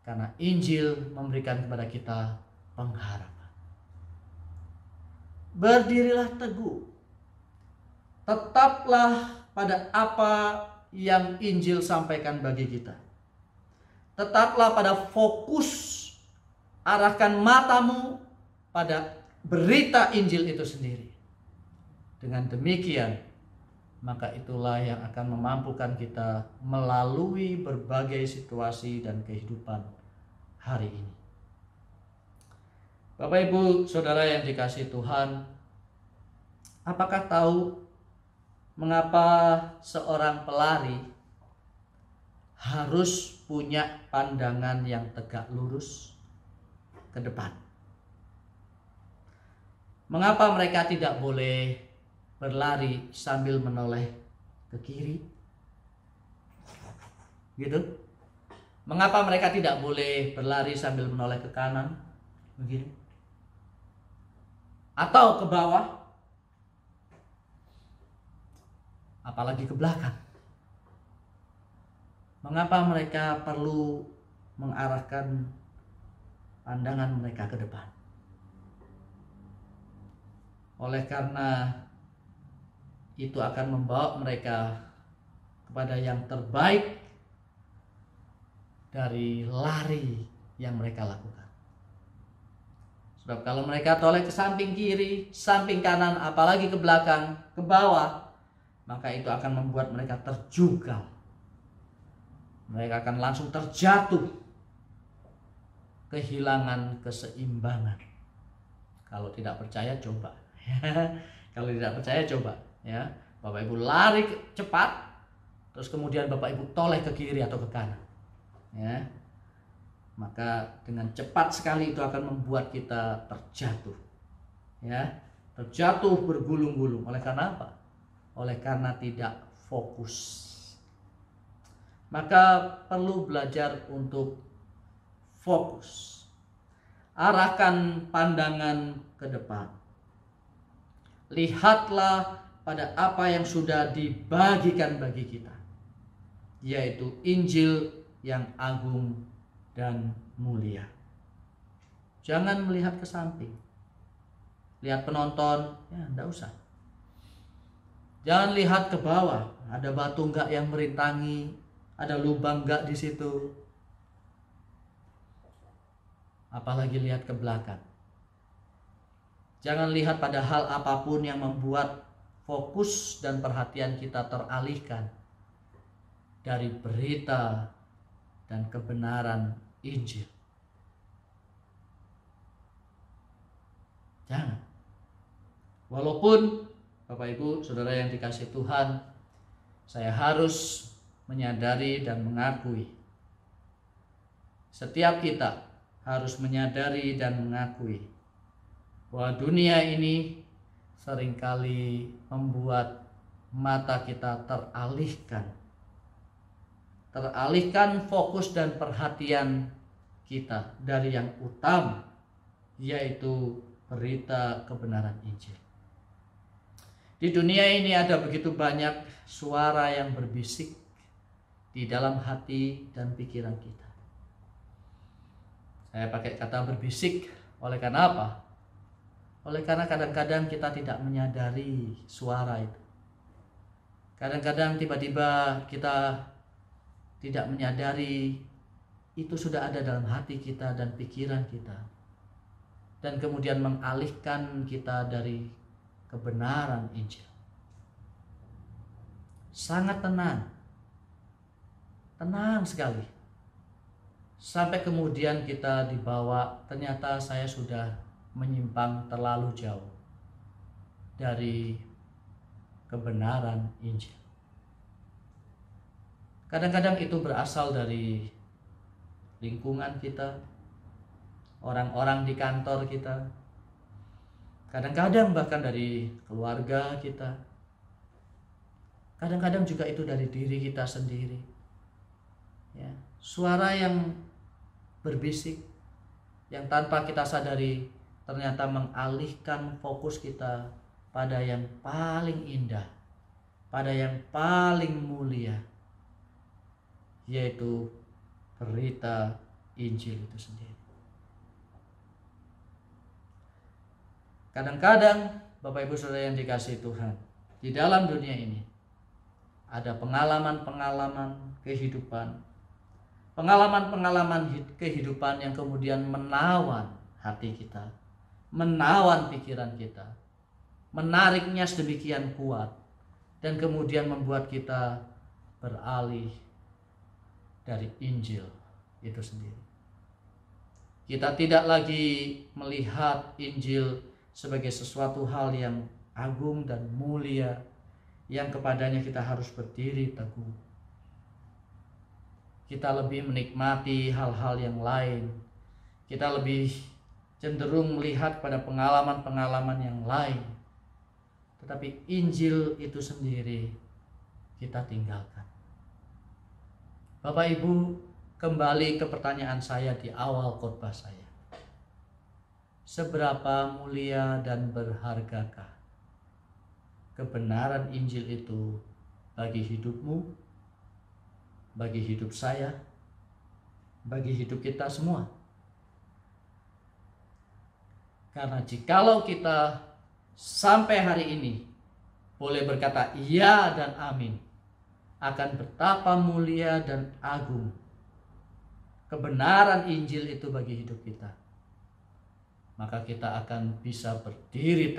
Karena Injil memberikan kepada kita pengharapan. Berdirilah teguh. Tetaplah pada apa yang Injil sampaikan bagi kita. Tetaplah pada fokus. Arahkan matamu pada berita Injil itu sendiri. Dengan demikian, maka itulah yang akan memampukan kita melalui berbagai situasi dan kehidupan hari ini. Bapak Ibu Saudara yang dikasihi Tuhan, apakah tahu mengapa seorang pelari harus punya pandangan yang tegak lurus ke depan? Mengapa mereka tidak boleh berlari sambil menoleh ke kiri? Gitu. Mengapa mereka tidak boleh berlari sambil menoleh ke kanan? Begini. Atau ke bawah? Apalagi ke belakang? Mengapa mereka perlu mengarahkan pandangan mereka ke depan? Oleh karena itu akan membawa mereka kepada yang terbaik dari lari yang mereka lakukan. Sebab kalau mereka toleh ke samping kiri, samping kanan, apalagi ke belakang, ke bawah, maka itu akan membuat mereka terjugal. Mereka akan langsung terjatuh, kehilangan keseimbangan. Kalau tidak percaya coba. Kalau tidak percaya coba ya. Bapak Ibu lari cepat, terus kemudian Bapak Ibu toleh ke kiri atau ke kanan. Ya. Maka dengan cepat sekali itu akan membuat kita terjatuh. Ya, terjatuh bergulung-gulung. Oleh karena apa? Oleh karena tidak fokus. Maka perlu belajar untuk fokus. Arahkan pandangan ke depan. Lihatlah pada apa yang sudah dibagikan bagi kita, yaitu Injil yang agung dan mulia. Jangan melihat ke samping. Lihat penonton, ya enggak usah. Jangan lihat ke bawah, ada batu enggak yang merintangi, ada lubang enggak di situ. Apalagi lihat ke belakang. Jangan lihat pada hal apapun yang membuat fokus dan perhatian kita teralihkan dari berita dan kebenaran Injil. Jangan. Walaupun Bapak Ibu, Saudara yang dikasihi Tuhan, saya harus menyadari dan mengakui. Setiap kita harus menyadari dan mengakui bahwa dunia ini seringkali membuat mata kita teralihkan fokus dan perhatian kita dari yang utama, yaitu berita kebenaran Injil. Di dunia ini ada begitu banyak suara yang berbisik di dalam hati dan pikiran kita. Saya pakai kata berbisik oleh karena apa? Oleh karena kadang-kadang kita tidak menyadari suara itu. Kadang-kadang tiba-tiba kita tidak menyadari itu sudah ada dalam hati kita dan pikiran kita. Dan kemudian mengalihkan kita dari kebenaran Injil. Sangat tenang. Tenang sekali. Sampai kemudian kita dibawa, ternyata saya sudah menyimpang terlalu jauh dari kebenaran Injil. Kadang-kadang itu berasal dari lingkungan kita, orang-orang di kantor kita, kadang-kadang bahkan dari keluarga kita, kadang-kadang juga itu dari diri kita sendiri. Ya, suara yang berbisik yang tanpa kita sadari ternyata mengalihkan fokus kita pada yang paling indah, pada yang paling mulia, yaitu berita Injil itu sendiri. Kadang-kadang Bapak Ibu Saudara yang dikasihi Tuhan, di dalam dunia ini ada pengalaman-pengalaman kehidupan, pengalaman-pengalaman kehidupan yang kemudian menawan hati kita, menawan pikiran kita, menariknya sedemikian kuat, dan kemudian membuat kita beralih dari Injil itu sendiri. Kita tidak lagi melihat Injil sebagai sesuatu hal yang agung dan mulia, yang kepadanya kita harus berdiri teguh. Kita lebih menikmati hal-hal yang lain. Kita lebih cenderung melihat pada pengalaman-pengalaman yang lain. Tetapi Injil itu sendiri kita tinggalkan. Bapak Ibu, kembali ke pertanyaan saya di awal khotbah saya. Seberapa mulia dan berhargakah kebenaran Injil itu bagi hidupmu, bagi hidup saya, bagi hidup kita semua? Karena jikalau kita sampai hari ini boleh berkata iya dan amin, akan betapa mulia dan agung kebenaran Injil itu bagi hidup kita, maka kita akan bisa berdiri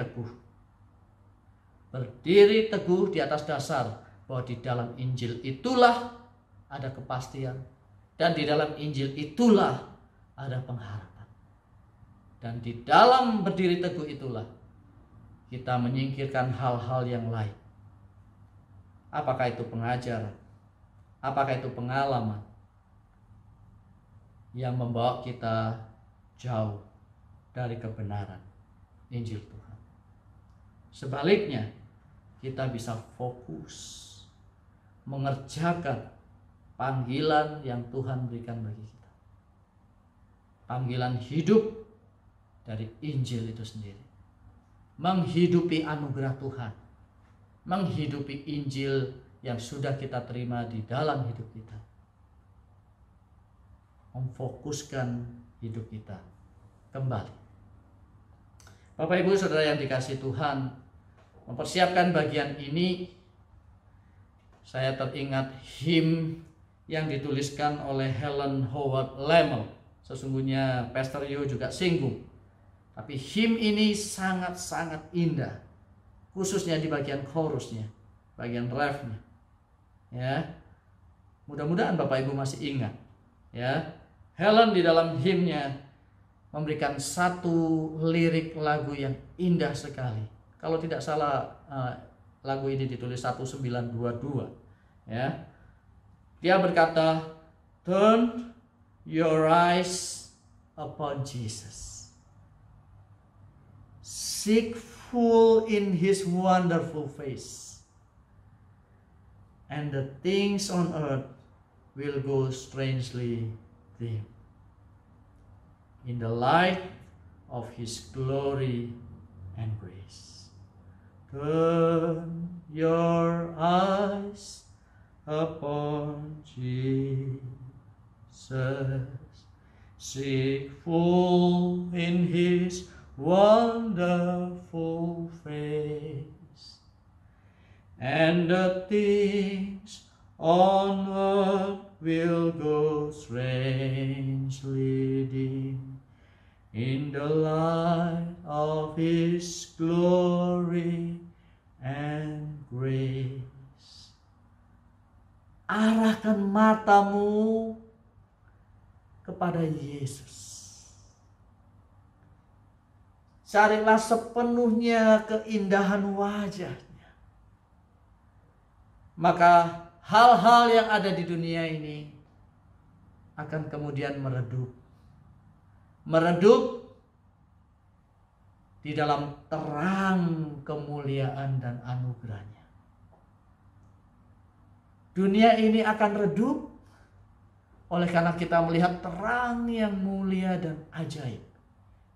teguh di atas dasar bahwa di dalam Injil itulah ada kepastian. Dan di dalam Injil itulah ada pengharapan. Dan di dalam berdiri teguh itulah kita menyingkirkan hal-hal yang lain. Apakah itu pengajaran? Apakah itu pengalaman yang membawa kita jauh dari kebenaran Injil Tuhan? Sebaliknya, kita bisa fokus mengerjakan panggilan yang Tuhan berikan bagi kita. Panggilan hidup dari Injil itu sendiri. Menghidupi anugerah Tuhan. Menghidupi Injil yang sudah kita terima di dalam hidup kita. Memfokuskan hidup kita kembali. Bapak Ibu Saudara yang dikasihi Tuhan, mempersiapkan bagian ini, saya teringat him yang dituliskan oleh Helen Howard Lemmel. Sesungguhnya Pastor Yo juga singgung. Tapi him ini sangat-sangat indah. Khususnya di bagian chorusnya, bagian refnya. Ya. Mudah-mudahan Bapak Ibu masih ingat. Ya. Helen di dalam himnya memberikan satu lirik lagu yang indah sekali. Kalau tidak salah lagu ini ditulis 1922. Ya. Dia berkata, "Turn your eyes upon Jesus. Seek full in his wonderful face. And the things on earth will go strangely dim. In the light of his glory and grace. Turn your eyes upon Jesus. Seek full in his wonderful face. And the things on earth will go strangely dim. In the light of his glory and grace." Arahkan matamu kepada Yesus. Carilah sepenuhnya keindahan wajahnya. Maka hal-hal yang ada di dunia ini akan kemudian meredup. Meredup di dalam terang kemuliaan dan anugerahnya. Dunia ini akan redup oleh karena kita melihat terang yang mulia dan ajaib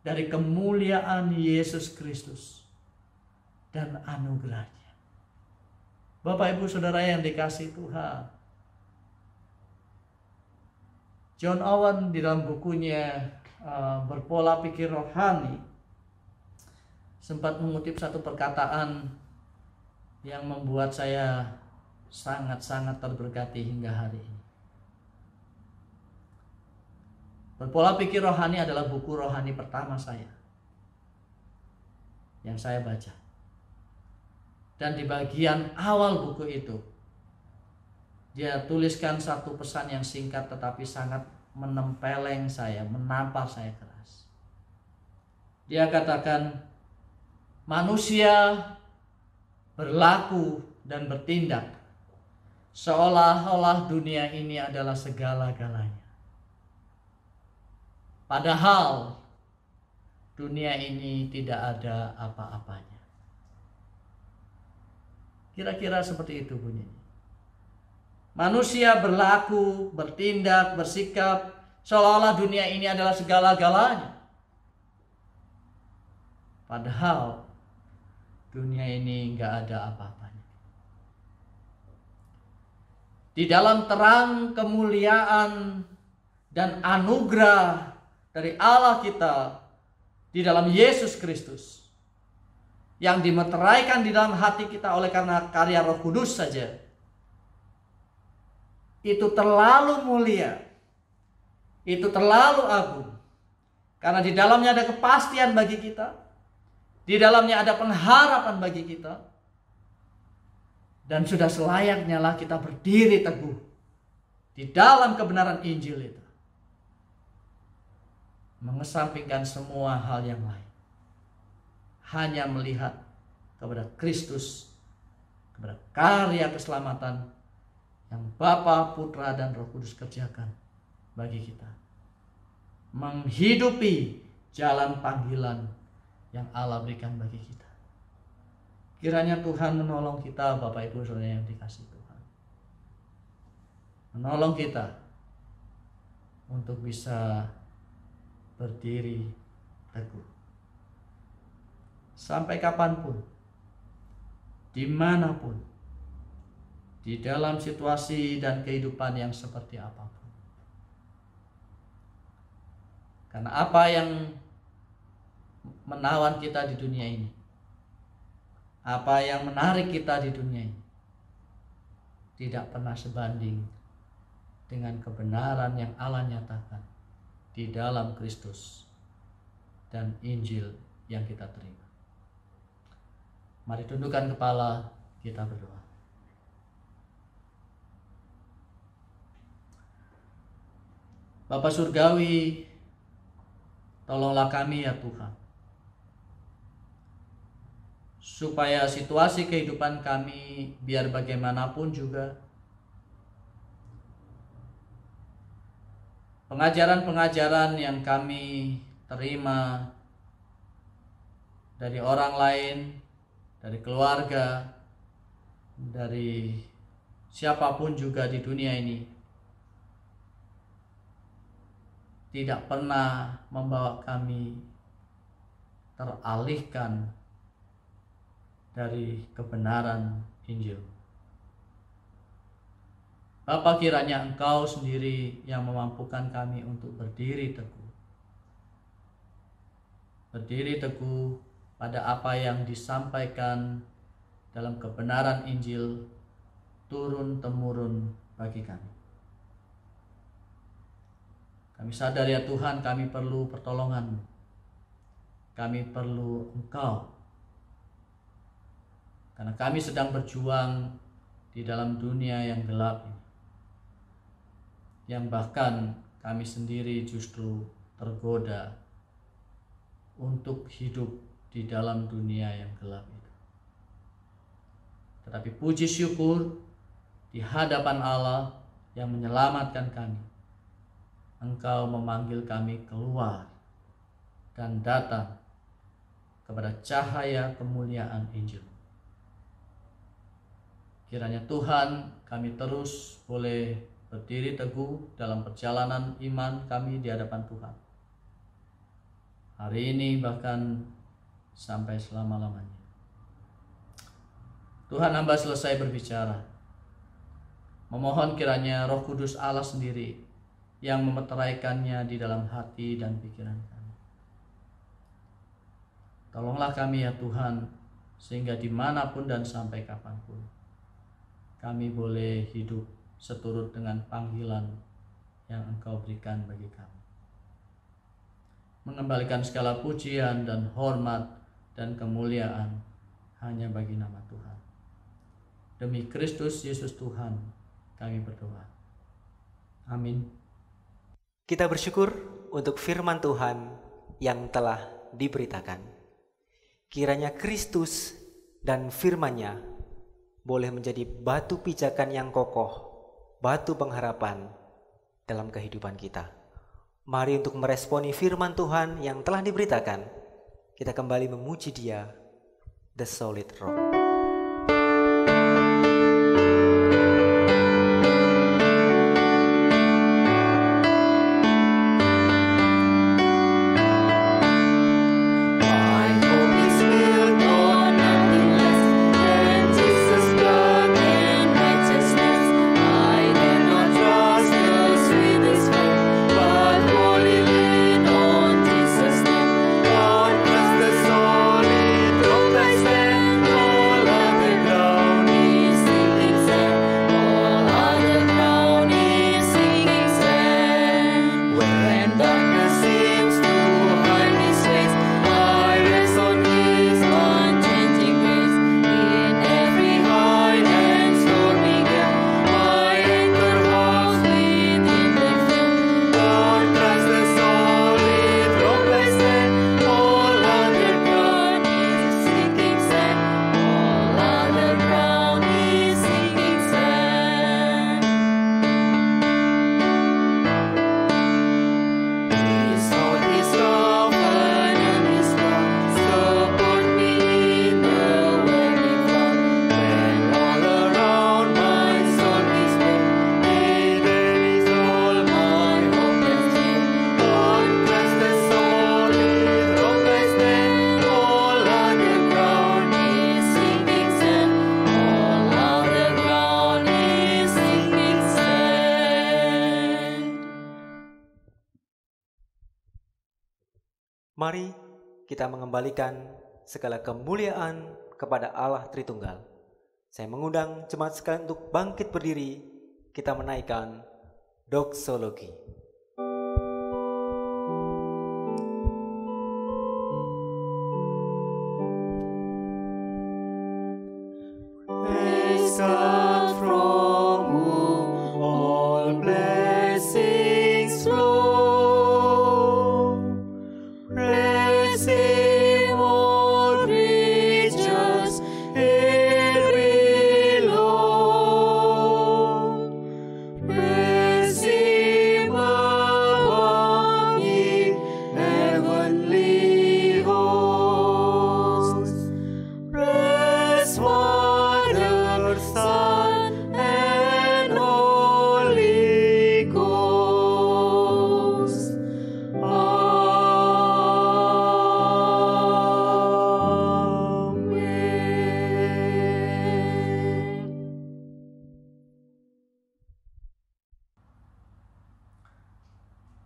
dari kemuliaan Yesus Kristus dan anugerahnya. Bapak Ibu Saudara yang dikasihi Tuhan, John Owen di dalam bukunya Berpola Pikir Rohani sempat mengutip satu perkataan yang membuat saya sangat-sangat terberkati hingga hari ini. Berpola Pikir Rohani adalah buku rohani pertama saya yang saya baca. Dan di bagian awal buku itu dia tuliskan satu pesan yang singkat tetapi sangat menempeleng saya, menampar saya keras. Dia katakan, manusia berlaku dan bertindak seolah-olah dunia ini adalah segala-galanya. Padahal dunia ini tidak ada apa-apanya. Kira-kira seperti itu bunyinya. Manusia berlaku, bertindak, bersikap seolah-olah dunia ini adalah segala-galanya. Padahal dunia ini nggak ada apa-apanya. Di dalam terang kemuliaan dan anugerah dari Allah kita di dalam Yesus Kristus yang dimeteraikan di dalam hati kita oleh karena karya Roh Kudus saja, itu terlalu mulia, itu terlalu agung, karena di dalamnya ada kepastian bagi kita, di dalamnya ada pengharapan bagi kita, dan sudah selayaknya lah kita berdiri teguh di dalam kebenaran Injil itu, mengesampingkan semua hal yang lain, hanya melihat kepada Kristus, kepada karya keselamatan yang Bapa, Putra, dan Roh Kudus kerjakan bagi kita, menghidupi jalan panggilan yang Allah berikan bagi kita. Kiranya Tuhan menolong kita, Bapak Ibu Saudara yang dikasihi Tuhan, menolong kita untuk bisa berdiri teguh sampai kapanpun, dimanapun, di dalam situasi dan kehidupan yang seperti apapun. Karena apa yang menawan kita di dunia ini, apa yang menarik kita di dunia ini, tidak pernah sebanding dengan kebenaran yang Allah nyatakan di dalam Kristus dan Injil yang kita terima. Mari tundukkan kepala, kita berdoa. Bapa Surgawi, tolonglah kami ya Tuhan, supaya situasi kehidupan kami biar bagaimanapun juga, pengajaran-pengajaran yang kami terima dari orang lain, dari keluarga, dari siapapun juga di dunia ini, tidak pernah membawa kami teralihkan dari kebenaran Injil. Bapa, kiranya Engkau sendiri yang memampukan kami untuk berdiri teguh. Berdiri teguh pada apa yang disampaikan dalam kebenaran Injil turun-temurun bagi kami. Kami sadar ya Tuhan, kami perlu pertolongan-Mu. Kami perlu Engkau. Karena kami sedang berjuang di dalam dunia yang gelap ini, yang bahkan kami sendiri justru tergoda untuk hidup di dalam dunia yang gelap itu. Tetapi puji syukur di hadapan Allah yang menyelamatkan kami, Engkau memanggil kami keluar dan datang kepada cahaya kemuliaan Injil. Kiranya Tuhan, kami terus boleh berdiri teguh dalam perjalanan iman kami di hadapan Tuhan, hari ini bahkan sampai selama-lamanya. Tuhan, hamba selesai berbicara, memohon kiranya Roh Kudus Allah sendiri yang memeteraikannya di dalam hati dan pikiran kami. Tolonglah kami ya Tuhan, sehingga dimanapun dan sampai kapanpun kami boleh hidup seturut dengan panggilan yang Engkau berikan bagi kami. Mengembalikan segala pujian dan hormat dan kemuliaan hanya bagi nama Tuhan. Demi Kristus Yesus Tuhan kami berdoa. Amin. Kita bersyukur untuk firman Tuhan yang telah diberitakan. Kiranya Kristus dan firman-Nya boleh menjadi batu pijakan yang kokoh, batu pengharapan dalam kehidupan kita. Mari untuk meresponi firman Tuhan yang telah diberitakan, kita kembali memuji Dia, the solid rock. Lord, Mari kita mengembalikan segala kemuliaan kepada Allah Tritunggal. Saya mengundang jemaat sekalian untuk bangkit berdiri, kita menaikkan doksologi. Praise God from whom all blessings flow. Praise Him, all creatures here below. Praise Him above, ye heavenly hosts. Praise Father, Son, and Holy Ghost. Amen.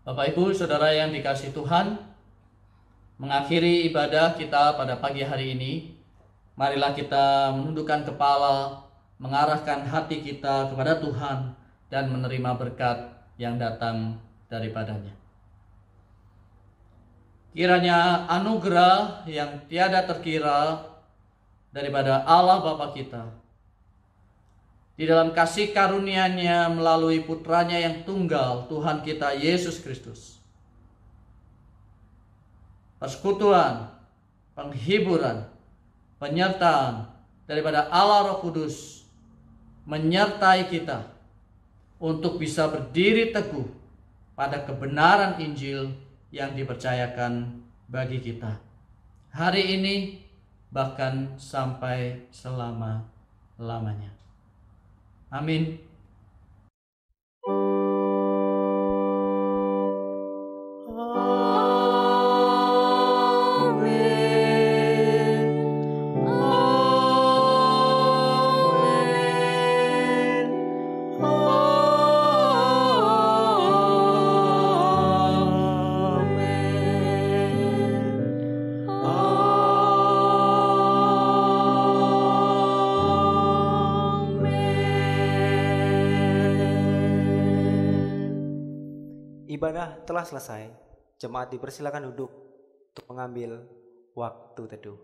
Bapak Ibu Saudara yang dikasihi Tuhan, mengakhiri ibadah kita pada pagi hari ini, marilah kita menundukkan kepala, mengarahkan hati kita kepada Tuhan dan menerima berkat yang datang daripadanya. Kiranya anugerah yang tiada terkira daripada Allah Bapa kita, di dalam kasih karunia-Nya melalui putranya yang tunggal, Tuhan kita Yesus Kristus, persekutuan, penghiburan, penyertaan daripada Allah Roh Kudus menyertai kita untuk bisa berdiri teguh pada kebenaran Injil yang dipercayakan bagi kita hari ini, bahkan sampai selama-lamanya. Amin. Ibadah telah selesai. Jemaat dipersilakan duduk untuk mengambil waktu teduh.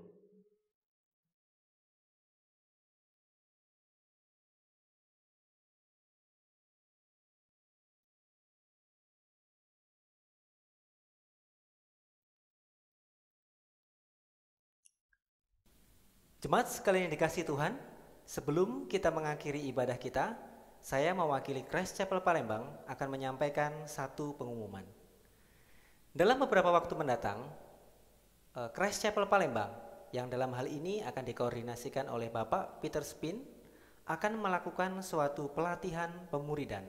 Jemaat sekalian yang dikasihi Tuhan, sebelum kita mengakhiri ibadah kita, saya mewakili Christ Chapel Palembang akan menyampaikan satu pengumuman. Dalam beberapa waktu mendatang, Christ Chapel Palembang yang dalam hal ini akan dikoordinasikan oleh Bapak Peter Spin akan melakukan suatu pelatihan pemuridan.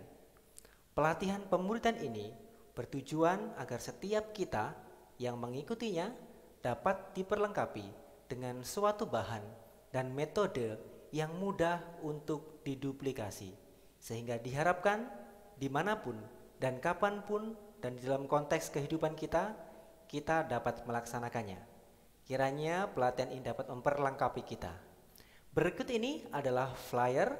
Pelatihan pemuridan ini bertujuan agar setiap kita yang mengikutinya dapat diperlengkapi dengan suatu bahan dan metode yang mudah untuk diduplikasi, sehingga diharapkan dimanapun dan kapanpun dan di dalam konteks kehidupan kita dapat melaksanakannya. Kiranya pelatihan ini dapat memperlengkapi kita. Berikut ini adalah flyer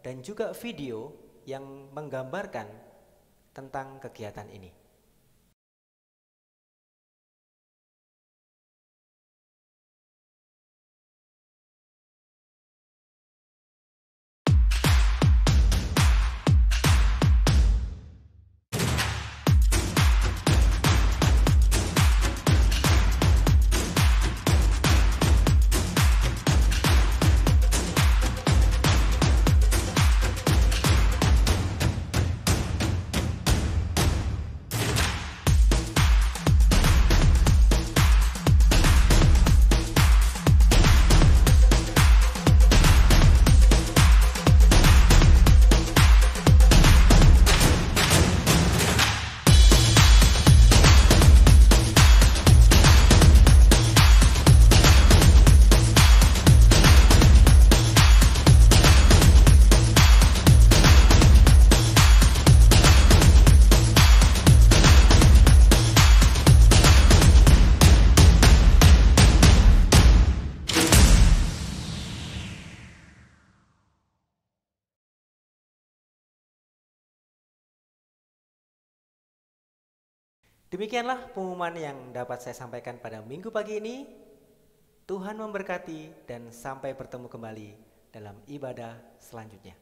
dan juga video yang menggambarkan tentang kegiatan ini. Demikianlah pengumuman yang dapat saya sampaikan pada minggu pagi ini. Tuhan memberkati dan sampai bertemu kembali dalam ibadah selanjutnya.